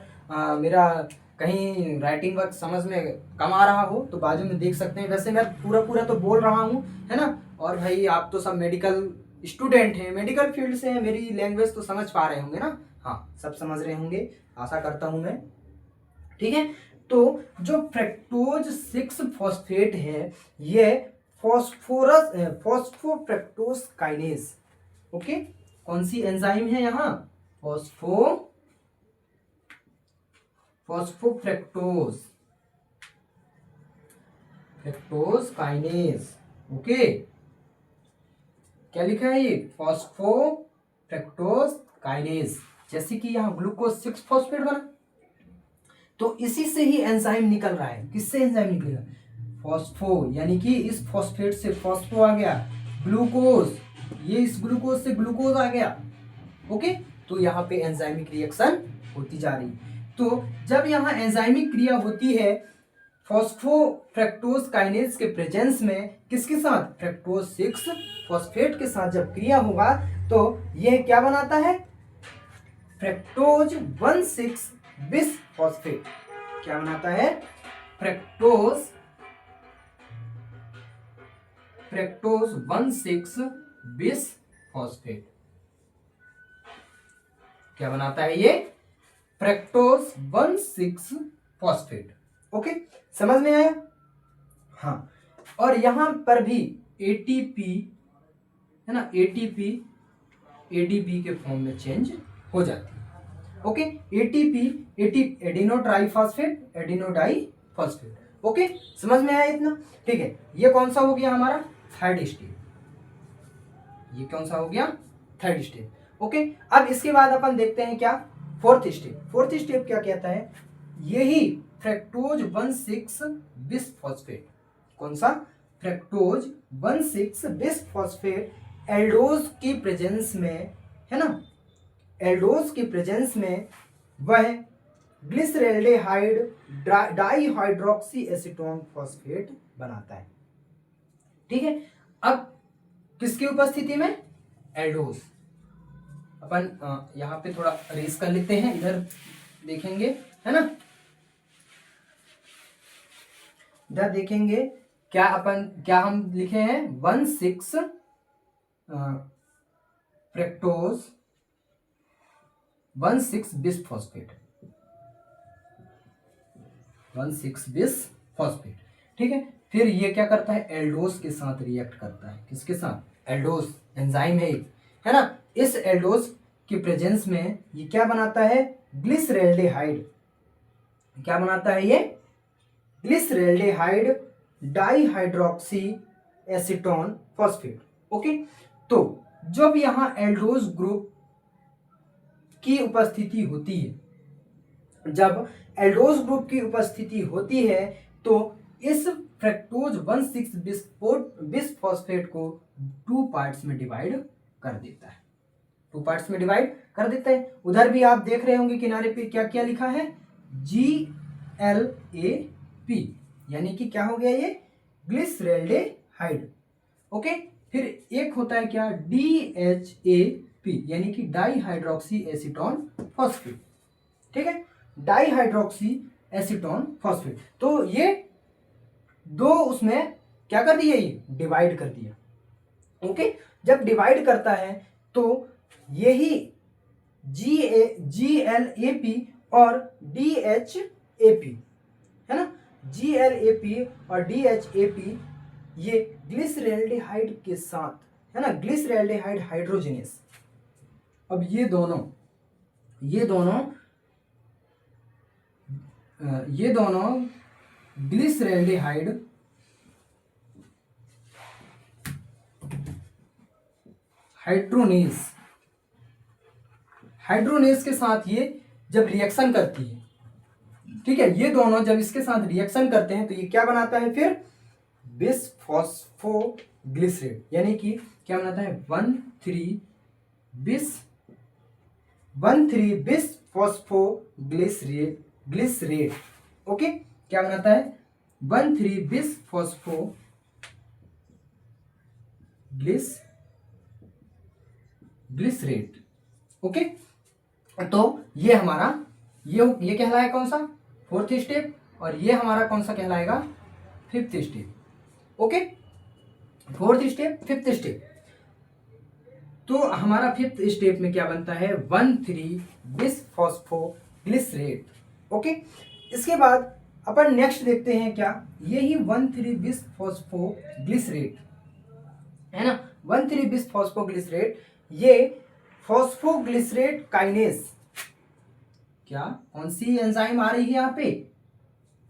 मेरा कहीं राइटिंग वर्क समझ में कम आ रहा हो तो बाजू में देख सकते हैं। वैसे मैं पूरा तो बोल रहा हूँ, है ना, और भाई आप तो सब मेडिकल स्टूडेंट हैं, मेडिकल फील्ड से हैं, मेरी लैंग्वेज तो समझ पा रहे होंगे ना? हाँ, सब समझ रहे होंगे, आशा करता हूं मैं। ठीक है, तो जो फ्रक्टोज 6 फॉस्फेट है ये फॉस्फोफ्रक्टोज काइनेज। ओके, कौन सी एंजाइम है यहाँ? फॉस्फोफ्रक्टोज काइनेज। ओके, क्या लिखा है ये? फॉस्फोफ्रक्टोज काइनेज। जैसे कि यहाँ ग्लूकोज 6 फॉस्फेट बना तो इसी से ही एंजाइम निकल रहा है। किससे एंजाइम निकलेगा? फॉस्फो, यानी कि इस फॉस्फेट से फॉस्फो आ गया, ग्लूकोज, ये इस ग्लूकोज से ग्लूकोज आ गया। ओके, तो यहाँ पे एंजाइमिक रिएक्शन होती जा रही। तो जब यहाँ एंजाइमिक क्रिया होती है फॉस्फोफ्रक्टोज काइनेज के प्रेजेंस में, किसके साथ? फ्रक्टोज 6 फॉस्फेट के साथ जब क्रिया होगा तो यह क्या बनाता है? Fructose 1,6 bis phosphate. क्या बनाता है? Fructose 1,6 bis phosphate. क्या बनाता है ये? Fructose 1,6 phosphate. ओके, समझ में आया? हाँ, और यहां पर भी एटीपी, है ना, एटीपी एडीपी के फॉर्म में चेंज हो जाती है। Okay, ATP adeno triphosphate adeno diphosphate. Okay, समझ में आया इतना? ठीक है, ये कौन सा हो गया हमारा? Third step. ये कौन सा हो गया? Third step. ओके, अब इसके बाद अपन देखते हैं क्या? Fourth step. फोर्थ स्टेप क्या कहता है? यही फ्रक्टोज 1,6 बिस फॉस्फेट। कौन सा? फ्रक्टोज 1,6 बिस फॉस्फेट एल्डोज की प्रेजेंस में, है ना, एल्डोज की प्रेजेंस में वह ग्लिसरेल्डेहाइड डाईहाइड्रोक्सी एसीटोन फॉस्फेट बनाता है। ठीक है, अब किसकी उपस्थिति में? एल्डोज। अपन यहाँ पे थोड़ा रेस कर लेते हैं, इधर देखेंगे, है ना। इधर देखेंगे क्या हम लिखे हैं 1,6 फ्रक्टोज 1,6 बिस्फॉस्फेट 1,6 बिस्फॉस्फेट। ठीक है, फिर ये क्या करता है? एल्डोज के साथ रिएक्ट करता है। किसके साथ? एल्डोज एंजाइम है ना। इस एल्डोज की प्रेजेंस में ये क्या बनाता है? ग्लिसरैल्डिहाइड। क्या बनाता है ये? ग्लिसरैल्डिहाइड डाइहाइड्रोक्सी एसीटोन फॉस्फेट। ओके, तो जब यहाँ एल्डोज ग्रुप की उपस्थिति होती है, जब एल्डोज ग्रुप की उपस्थिति होती है तो इस फ्रक्टोज 1,6 बिस्फॉस्फेट को 2 पार्ट्स में डिवाइड कर देता है। 2 पार्ट्स में डिवाइड कर देता है। उधर भी आप देख रहे होंगे किनारे पे क्या क्या लिखा है? GLAP, यानी कि क्या हो गया ये? ग्लिसरैल्डिहाइड। ओके, फिर एक होता है क्या? DHAP, यानी कि डाइहाइड्रोक्सी एसीटोन फॉस्फेट। ठीक है, डाइहाइड्रोक्सी एसीटोन फॉस्फेट। तो ये दो उसमें क्या कर दिया? ये डिवाइड कर दिया। ओके, जब डिवाइड करता है तो यही GLAP और DHAP, है ना, GLAP और DHAP ये ग्लिसरैल्डिहाइड के साथ, है ना, ग्लिसरैल्डिहाइड हाइड्रोजनेस। अब ये दोनों ग्लिसरैल्डिहाइड हाइड्रोनेस के साथ ये जब रिएक्शन करती है, ठीक है, ये दोनों जब इसके साथ रिएक्शन करते हैं तो ये क्या बनाता है? फिर बिस्फॉस्फोग्लिसरेट, यानी कि क्या बनाता है? 1,3 बिस्फॉस्फोग्लिसरेट। ओके, क्या बनाता है? 1,3 बिस्फॉस्फोग्लिसरेट। ओके, तो ये हमारा ये कहलाएगा कौन सा? 4th स्टेप, और ये हमारा कौन सा कहलाएगा? 5th step. Okay, 4th step, 5th step. तो हमारा 5th स्टेप में क्या बनता है? 1,3 बिस्फॉस्फोग्लिसरेट। ओके, इसके बाद अपन नेक्स्ट देखते हैं क्या? यही 1,3 बिस्फॉस्फोग्लिसरेट, है ना, 1,3 बिस्फॉस्फोग्लिसरेट, ये फॉस्फोग्लिसरेट काइनेज। क्या कौन सी एंजाइम आ रही है यहाँ पे?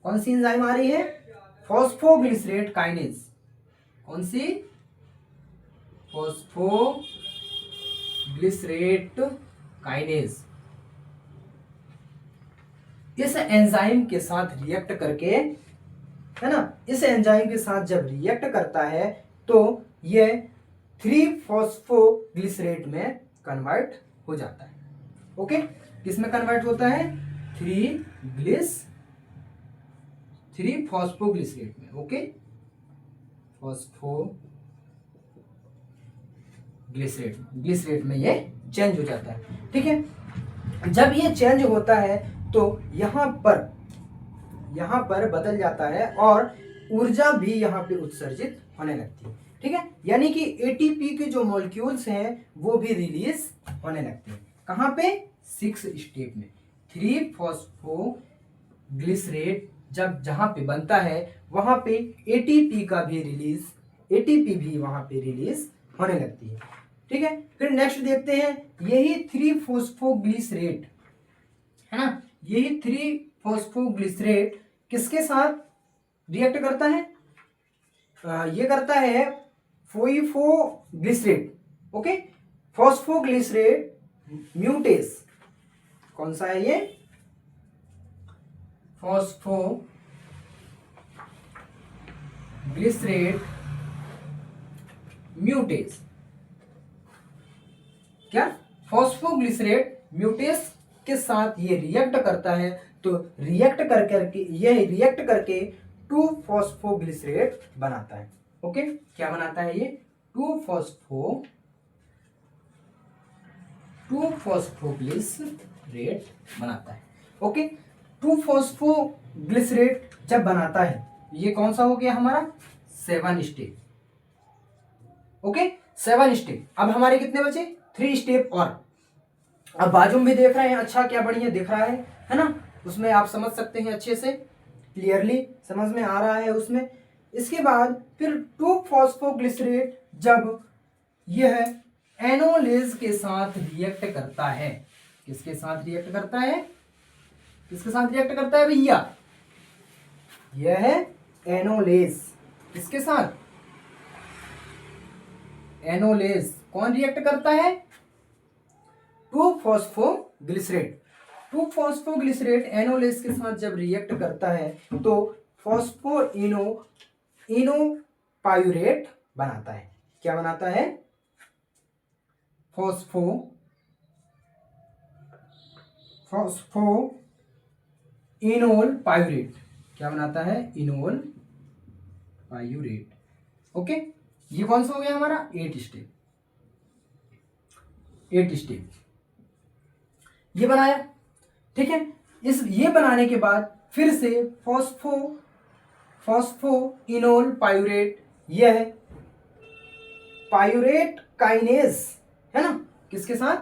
कौन सी एंजाइम आ रही है? Phosphoglycerate kinase. कौन सी? Phosphoglycerate kinase. इस एंजाइम के साथ रिएक्ट करके, है ना, इस एंजाइम के साथ जब रिएक्ट करता है तो ये 3-फॉस्फोग्लिसरेट में कन्वर्ट हो जाता है। ओके, किस में कन्वर्ट होता है? 3-फॉस्फोग्लिसरेट में। ओके, ग्लिसरेट में ये चेंज हो जाता है। ठीक है, जब ये चेंज होता है तो यहाँ पर बदल जाता है और ऊर्जा भी यहाँ पे उत्सर्जित होने लगती है। ठीक है, यानी कि एटीपी के जो मॉलिक्यूल्स हैं वो भी रिलीज होने लगते हैं। कहाँ पे? 6th स्टेप में। 3-फॉस्फोग्लिसरेट जहाँ पे बनता है वहां पे एटीपी भी वहां पे रिलीज होने लगती है। ठीक है, फिर नेक्स्ट देखते हैं, यही 3-फॉस्फोग्लिसरेट, है ना, यही 3-फॉस्फोग्लिसरेट किसके साथ रिएक्ट करता है? ये करता है फोइफोग्लिसरेट। Okay, phosphoglycerate म्यूटेस। कौन सा है ये? फॉस्फोग्लिसरेट म्यूटेस। क्या? फॉस्फोग्लिसरेट म्यूटेस के साथ ये रिएक्ट करता है, तो रिएक्ट करके 2-फॉस्फोग्लिसरेट बनाता है। ओके, क्या बनाता है ये? टू फॉस्फोग्लिसरेट बनाता है। ओके, टू फॉस्फोग्लिसरेट जब बनाता है, ये कौन सा हो गया हमारा 7 स्टेप। Okay, 7 step. अब हमारे कितने बचे 3 स्टेप और। अब बाजू में भी देख रहे हैं, अच्छा क्या बढ़िया दिख रहा है ना, उसमें आप समझ सकते हैं अच्छे से, क्लियरली समझ में आ रहा है उसमें। इसके बाद फिर 2 फॉस्फोग्लिसरेट जब यह एनोलेज के साथ रिएक्ट करता है, किसके साथ रिएक्ट करता है, किसके साथ रिएक्ट करता है भैया, यह है एनोलेज, किसके साथ, एनोलेज। कौन रिएक्ट करता है 2 फॉस्फोग्लिसरेट। 2 फॉस्फोग्लिसरेट एनोलेज के साथ जब रिएक्ट करता है तो फॉस्फोइनोपायूरेट बनाता है। क्या बनाता है, फॉस्फोइनोल पायूरेट। क्या बनाता है, इनोल पायूरेट। ओके, ये कौन सा हो गया हमारा 8 स्टेप। ये बनाया, ठीक है। ये बनाने के बाद फिर से फॉस्फोइनोल पायूरेट, यह पायूरेट काइनेज है ना, किसके साथ,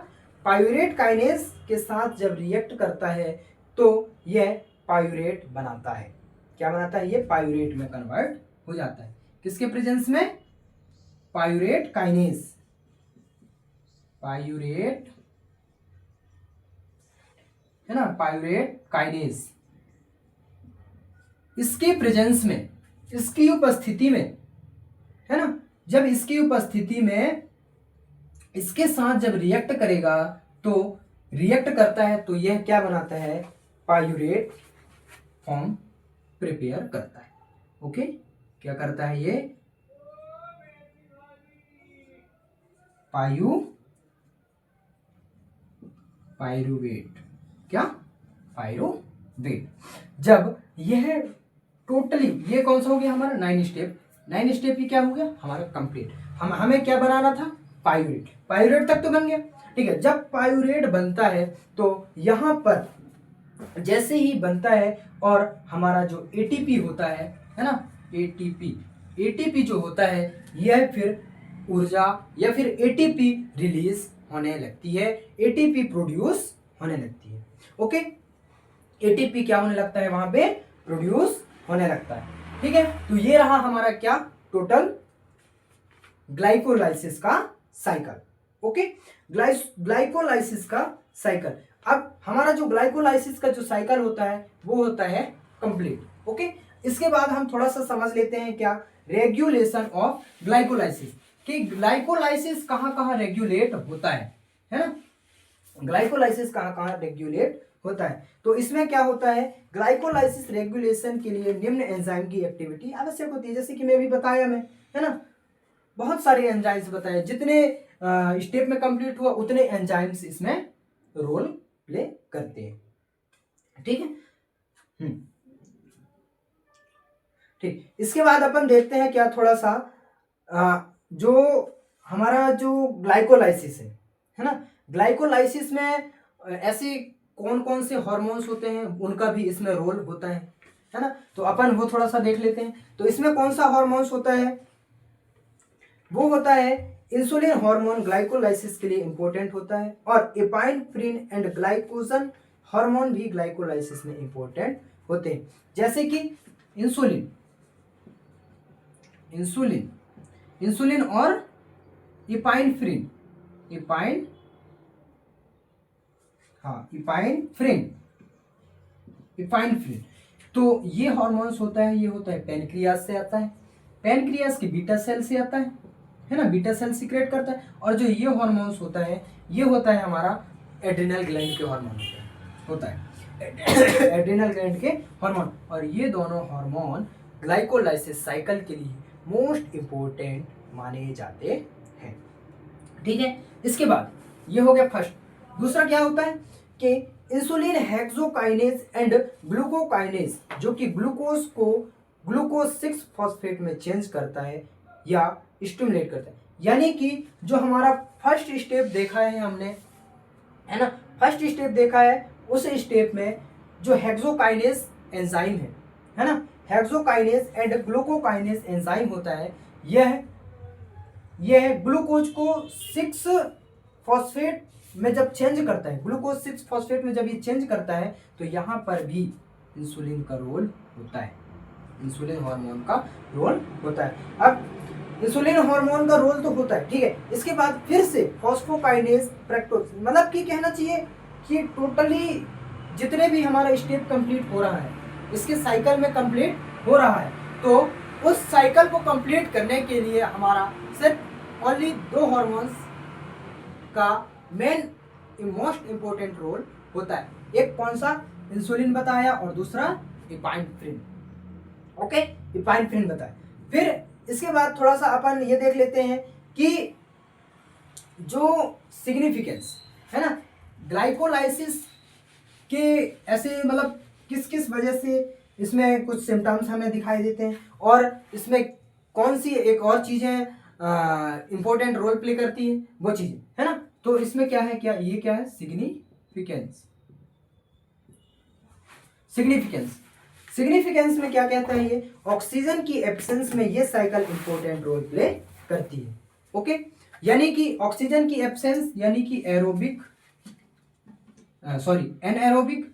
पायूरेट काइनेज के साथ जब रिएक्ट करता है तो यह पायूरेट बनाता है। क्या बनाता है, ये पायूरेट में कन्वर्ट हो जाता है, किसके प्रेजेंस में, पायूरेट काइनेज, पायूरेट है ना, पायूरेट काइनेज। इसके प्रेजेंस में, इसकी उपस्थिति में है ना, जब इसकी उपस्थिति में इसके साथ जब रिएक्ट करेगा तो रिएक्ट करता है तो यह क्या बनाता है, पायूरेट फॉर्म प्रिपेयर करता है। ओके, क्या करता है ये, पायरुवेट, क्या, पायरुवेट। जब यह टोटली, ये कौन सा हो गया हमारा 9 स्टेप। 9 स्टेप ही क्या हो गया हमारा कंप्लीट। हमें क्या बनाना था, पायूरेट। पायूरेट तक तो बन गया, ठीक है। जब पायूरेट बनता है तो यहां पर जैसे ही बनता है और हमारा जो एटीपी होता है ना, एटीपी जो होता है, यह फिर ऊर्जा या फिर एटीपी रिलीज होने लगती है, एटीपी प्रोड्यूस होने लगती है। ओके, एटीपी क्या होने लगता है, वहां पे प्रोड्यूस होने लगता है, ठीक है। तो ये रहा हमारा क्या, टोटल ग्लाइकोलाइसिस का साइकिल। ओके, ग्लाइकोलाइसिस का साइकिल। अब हमारा जो ग्लाइकोलाइसिस का जो साइकिल होता है वो होता है कंप्लीट। ओके, इसके बाद हम थोड़ा सा समझ लेते हैं क्या, रेगुलेशन ऑफ ग्लाइकोलाइसिस, कि ग्लाइकोलाइसिस कहाँ कहाँ रेगुलेट होता है ना, ग्लाइकोलाइसिस कहाँ कहाँ रेगुलेट होता है। तो इसमें क्या होता है, ग्लाइकोलाइसिस रेगुलेशन के लिए निम्न एंजाइम की एक्टिविटी आवश्यक होती है, जैसे कि मैं भी बताया, मैं है ना, बहुत सारे एंजाइम्स बताए, जितने स्टेप में कंप्लीट हुआ उतने एंजाइम्स इसमें रोल प्ले करते हैं, ठीक है। ठीक, इसके बाद अपन देखते हैं क्या, थोड़ा सा जो हमारा जो ग्लाइकोलाइसिस है ना, ग्लाइकोलाइसिस में ऐसे कौन कौन से हार्मोन्स होते हैं, उनका भी इसमें रोल होता है ना, तो अपन वो थोड़ा सा देख लेते हैं। तो इसमें कौन सा हार्मोन्स होता है, वो होता है इंसुलिन हार्मोन, ग्लाइकोलाइसिस के लिए इंपॉर्टेंट होता है, और एपाइनेफ्रिन एंड ग्लाइकोजन हार्मोन भी ग्लाइकोलाइसिस में इंपॉर्टेंट होते हैं, जैसे कि इंसुलिन और एपाइनेफ्रिन, एपाइनेफ्रिन। तो ये हार्मोन्स होता है, ये होता है पैनक्रियास से आता है, पैनक्रियास के बीटा सेल से आता है ना, बीटा सेल सीक्रेट करता है। और जो ये हार्मोन्स होता है, ये होता है हमारा एड्रिनल ग्लैंड के हार्मोन होता है एड्रिनल ग्लैंड के हार्मोन। और ये दोनों हार्मोन ग्लाइकोलाइसिस साइकिल के लिए मोस्ट इंपोर्टेंट माने जाते हैं, ठीक है। इसके बाद ये हो गया फर्स्ट। दूसरा क्या होता है कि इंसुलिन हेक्सोकाइनेज एंड ग्लूकोकाइनेज, जो कि ग्लूकोज को ग्लूकोज 6 फॉस्फेट में चेंज करता है या स्टिमुलेट करता है। यानी कि जो हमारा फर्स्ट स्टेप देखा है हमने, है ना, फर्स्ट स्टेप देखा है, उस स्टेप में जो हेक्सोकाइनेज एंजाइम है ना, हेक्सोकाइनेज एंड ग्लूकोकाइनेज एंजाइम होता है, यह ग्लूकोज को 6 फॉस्फेट में जब चेंज करता है, ग्लूकोज 6 फॉस्फेट में जब ये चेंज करता है, तो यहाँ पर भी इंसुलिन का रोल होता है, इंसुलिन हार्मोन का रोल होता है। अब इंसुलिन हार्मोन का रोल तो होता है, ठीक है। इसके बाद फिर से फॉस्फोकाइनेज फ्रक्टोज, मतलब कि कहना चाहिए कि टोटली जितने भी हमारा स्टेप कंप्लीट हो रहा है, इसके साइकिल में कंप्लीट हो रहा है, तो उस साइकिल को कंप्लीट करने के लिए हमारा सिर्फ ओनली 2 हॉर्मोन्स का मेन मोस्ट इंपॉर्टेंट रोल होता है। एक कौन सा, इंसुलिन बताया, और दूसरा इपाइनेफ्रिन। ओके, इपाइनेफ्रिन बताया। फिर इसके बाद थोड़ा सा अपन ये देख लेते हैं कि जो सिग्निफिकेंस है ना ग्लाइकोलाइसिस के, ऐसे मतलब किस किस वजह से इसमें कुछ सिम्टम्स हमें दिखाई देते हैं, और इसमें कौन सी एक और चीज़ें इंपॉर्टेंट रोल प्ले करती है, वो चीज़ें, है ना। तो इसमें क्या है, क्या ये क्या है, सिग्निफिकेंस। सिग्निफिकेंस में क्या कहता है, ये ऑक्सीजन की एब्सेंस में ये साइकिल इंपॉर्टेंट रोल प्ले करती है। ओके, यानी कि ऑक्सीजन की एब्सेंस यानी कि एरोबिक, एनएरोबिक,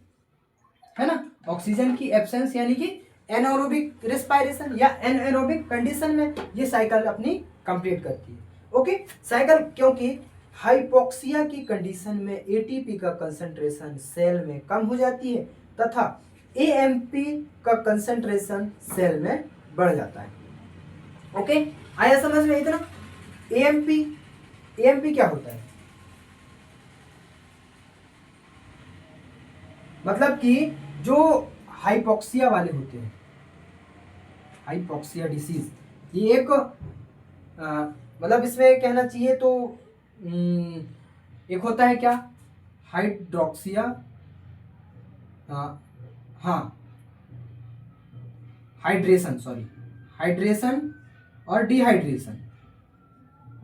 है ना, ऑक्सीजन की एब्सेंस यानी कि एनएरोबिक रेस्पिरेशन या एनएरोबिक कंडीशन में ये साइकिल अपनी कंप्लीट करती है। ओके, साइकिल, क्योंकि हाइपोक्सिया की कंडीशन में एटीपी का कंसंट्रेशन सेल में कम हो जाती है तथा एएमपी का कंसंट्रेशन सेल में बढ़ जाता है। ओके, आया समझ में इतना। एएमपी क्या होता है, मतलब कि जो हाइपोक्सिया वाले होते हैं, हाइपोक्सिया डिसीज, ये एक मतलब इसमें कहना चाहिए तो एक होता है क्या, हाइड्रोक्सिया, हाँ हाइड्रेशन और डिहाइड्रेशन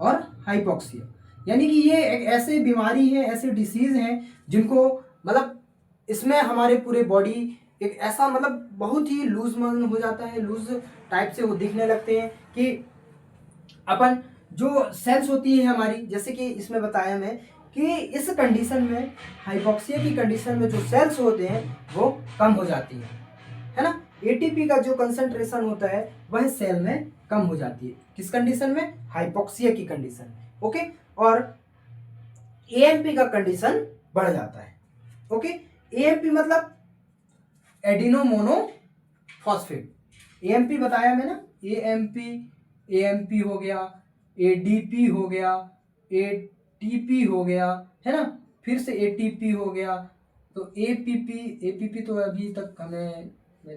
और हाइपोक्सिया, यानी कि ये एक ऐसे बीमारी है, ऐसे डिसीज हैं जिनको मतलब इसमें हमारे पूरे बॉडी एक ऐसा मतलब बहुत ही लूज मन हो जाता है, लूज टाइप से वो दिखने लगते हैं कि अपन जो सेल्स होती है हमारी, जैसे कि इसमें बताया मैं कि इस कंडीशन में, हाइपोक्सिया की कंडीशन में जो सेल्स होते हैं वो कम हो जाती है ना। एटीपी का जो कंसंट्रेशन होता है वह सेल में कम हो जाती है, किस कंडीशन में, हाइपोक्सिया की कंडीशन। ओके, और एएमपी का कंडीशन बढ़ जाता है। ओके, एएमपी मतलब एडिनोमोनोफॉस्फेट, एएमपी बताया मैंने, एएमपी हो गया, एडीपी हो गया, एटीपी हो गया, है ना, फिर से एटीपी हो गया, तो एपीपी तो अभी तक मैं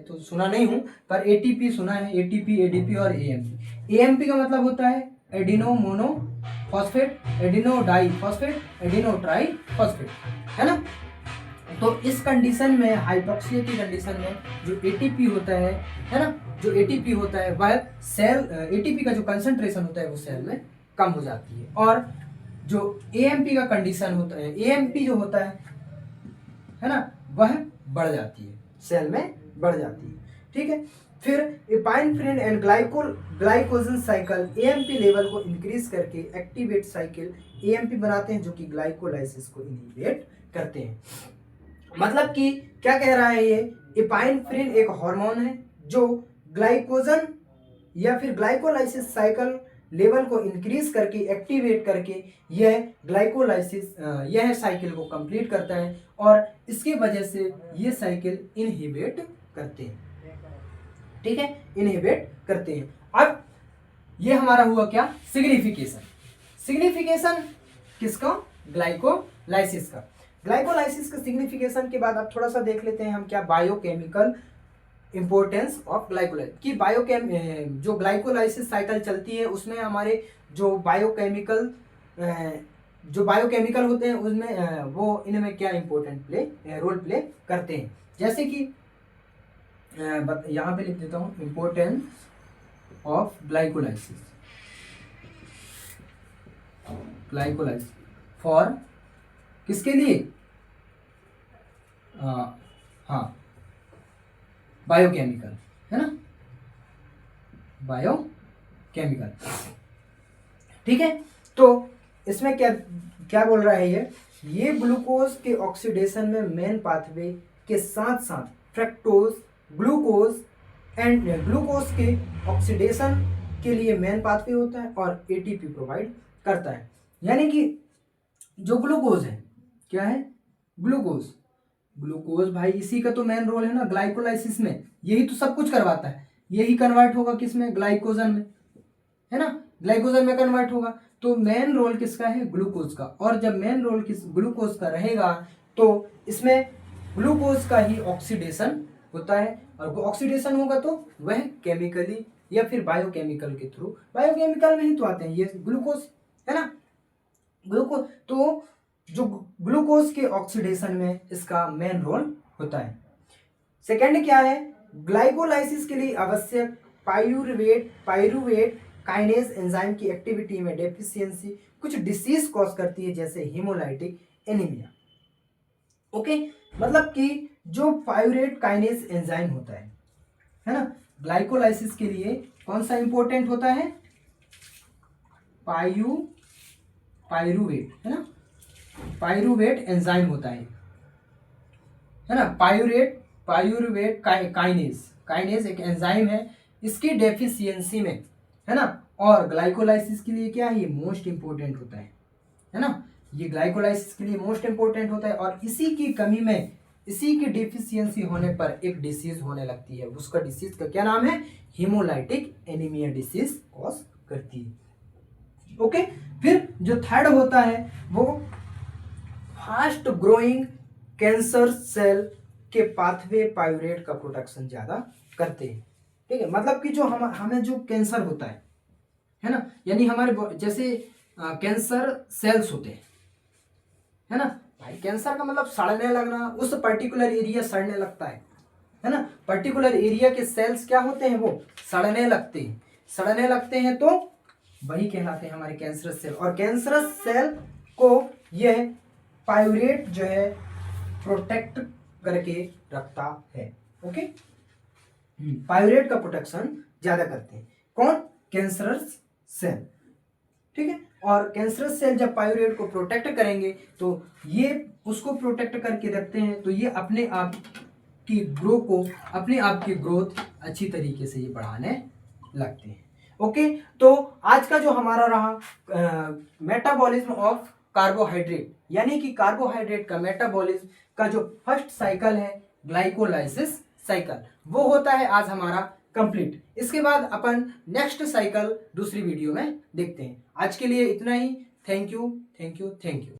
तो सुना नहीं हूँ, पर एटीपी सुना है, एटीपी, एडीपी और एएमपी। एएमपी का मतलब होता है एडिनोमोनोफॉस्फेट, एडिनोडाइफॉस्फेट, एडिनोट्राइफॉस्फेट, है ना। तो इस कंडीशन में, हाइपोक्सिया की कंडीशन में जो एटीपी होता है ना, जो एटीपी होता है वह सेल, एटीपी का जो कंसंट्रेशन होता है वो सेल में कम हो जाती है, और जो एएमपी का कंडीशन होता है, एएमपी जो होता है ना, वह बढ़ जाती है, सेल में बढ़ जाती है। ठीक है, फिर epinephrine and glycogen cyclic AMP level को इंक्रीज करके एक्टिवेट साइकिल एएमपी बनाते हैं, जो कि ग्लाइकोलाइसिस को इनहिबिट करते हैं। मतलब कि क्या कह रहा है ये, एपाइनेफ्रिन एक हार्मोन है जो ग्लाइकोजन या फिर ग्लाइकोलाइसिस साइकिल लेवल को इंक्रीज करके, एक्टिवेट करके यह ग्लाइकोलाइसिस, यह साइकिल को कंप्लीट करता है, और इसके वजह से ये साइकिल इनहिबिट करते हैं। ठीक है, इनहिबिट करते हैं। अब ये हमारा हुआ क्या, सिग्निफिकेशन। सिग्निफिकेशन किसका, ग्लाइकोलाइसिस का। ग्लाइकोलाइसिस का सिग्निफिकेशन के बाद अब थोड़ा सा देख लेते हैं हम क्या, बायोकेमिकल इंपॉर्टेंस ऑफ ग्लाइकोलाइसिस की। जो ग्लाइकोलाइसिस साइकिल चलती है उसमें हमारे जो बायोकेमिकल होते हैं उसमें वो इनमें क्या इंपॉर्टेंट रोल प्ले करते हैं। जैसे कि यहाँ पे लिख देता हूँ, इंपॉर्टेंस ऑफ ग्लाइकोलाइसिस। ग्लाइकोलाइज फॉर किसके लिए? हाँ बायोकेमिकल, है ना, बायोकेमिकल। ठीक है, तो इसमें क्या क्या बोल रहा है ये ग्लूकोज के ऑक्सीडेशन में मेन पाथवे के साथ साथ फ्रक्टोज, ग्लूकोज के ऑक्सीडेशन के लिए मेन पाथवे होता है और एटीपी प्रोवाइड करता है। यानी कि जो ग्लूकोज है, क्या है? ग्लूकोज भाई इसी का तो मेन रोल है ना ग्लाइकोलाइसिस में, यही तो सब कुछ करवाता है, यही कन्वर्ट होगा किसमें? ग्लाइकोजन में, है ना, ग्लाइकोजन में कन्वर्ट होगा। तो मेन रोल किसका है? ग्लूकोज का। और जब मेन रोल किस ग्लूकोज का रहेगा तो इसमें ग्लूकोज का ही ऑक्सीडेशन होता है, और ऑक्सीडेशन होगा तो वह केमिकली या फिर बायोकेमिकल के थ्रू, बायोकेमिकल में ही तो आते हैं ये ग्लूकोज, है ना, ग्लूकोज। तो जो ग्लूकोज के ऑक्सीडेशन में इसका मेन रोल होता है। सेकेंड क्या है? ग्लाइकोलाइसिस के लिए आवश्यक पाइरूवेट काइनेज एंजाइम की एक्टिविटी में डेफिशिएंसी कुछ डिसीज कॉज करती है, जैसे हीमोलाइटिक एनीमिया। ओके, मतलब कि जो पाइरूवेट काइनेज एंजाइम होता है ना, ग्लाइकोलाइसिस के लिए कौन सा इंपॉर्टेंट होता है? पाइरूवेट, है ना, पाइरूवेट एंजाइम होता है ना, पाइरूवेट काइनेज एक एंजाइम है, इसकी डेफिशिएंसी में, है ना, और ग्लाइकोलाइसिस के लिए क्या है? ये मोस्ट इंपोर्टेंट होता है ना, ये ग्लाइकोलाइसिस के लिए मोस्ट इंपोर्टेंट होता है। और इसी की कमी में, इसी की डेफिशिएंसी होने पर एक डिसीज होने लगती है, उसका डिसीज का क्या नाम है? हीमोलाइटिक एनीमिया डिसीज कॉज करती है। ओके, फिर जो थर्ड होता है वो फास्ट ग्रोइंग कैंसर सेल के पाथवे पाइरूवेट का प्रोटेक्शन ज्यादा करते हैं। ठीक है, मतलब कि जो हमें जो कैंसर होता है ना, यानी हमारे जैसे कैंसर सेल्स होते हैं, है ना भाई, कैंसर का मतलब सड़ने लगना, उस पर्टिकुलर एरिया सड़ने लगता है ना, पर्टिकुलर एरिया के सेल्स क्या होते हैं? वो सड़ने लगते हैं, तो वही कहलाते हैं हमारे कैंसरस सेल। और कैंसरस सेल को यह पाइरूवेट जो है प्रोटेक्ट करके रखता है। ओके, पाइरूवेट का प्रोटेक्शन ज्यादा करते हैं कौन? Cancerous cell. ठीक है, और कैंसरस सेल जब पाइरूवेट को प्रोटेक्ट करेंगे तो ये उसको प्रोटेक्ट करके रखते हैं, तो ये अपने आप की ग्रोथ अच्छी तरीके से ये बढ़ाने लगते हैं। ओके, तो आज का जो हमारा रहा मेटाबॉलिज्म ऑफ कार्बोहाइड्रेट, यानी कि कार्बोहाइड्रेट का मेटाबॉलिज्म का जो फर्स्ट साइकिल है ग्लाइकोलाइसिस साइकिल, वो होता है आज हमारा कंप्लीट। इसके बाद अपन नेक्स्ट साइकिल दूसरी वीडियो में देखते हैं। आज के लिए इतना ही। Thank you.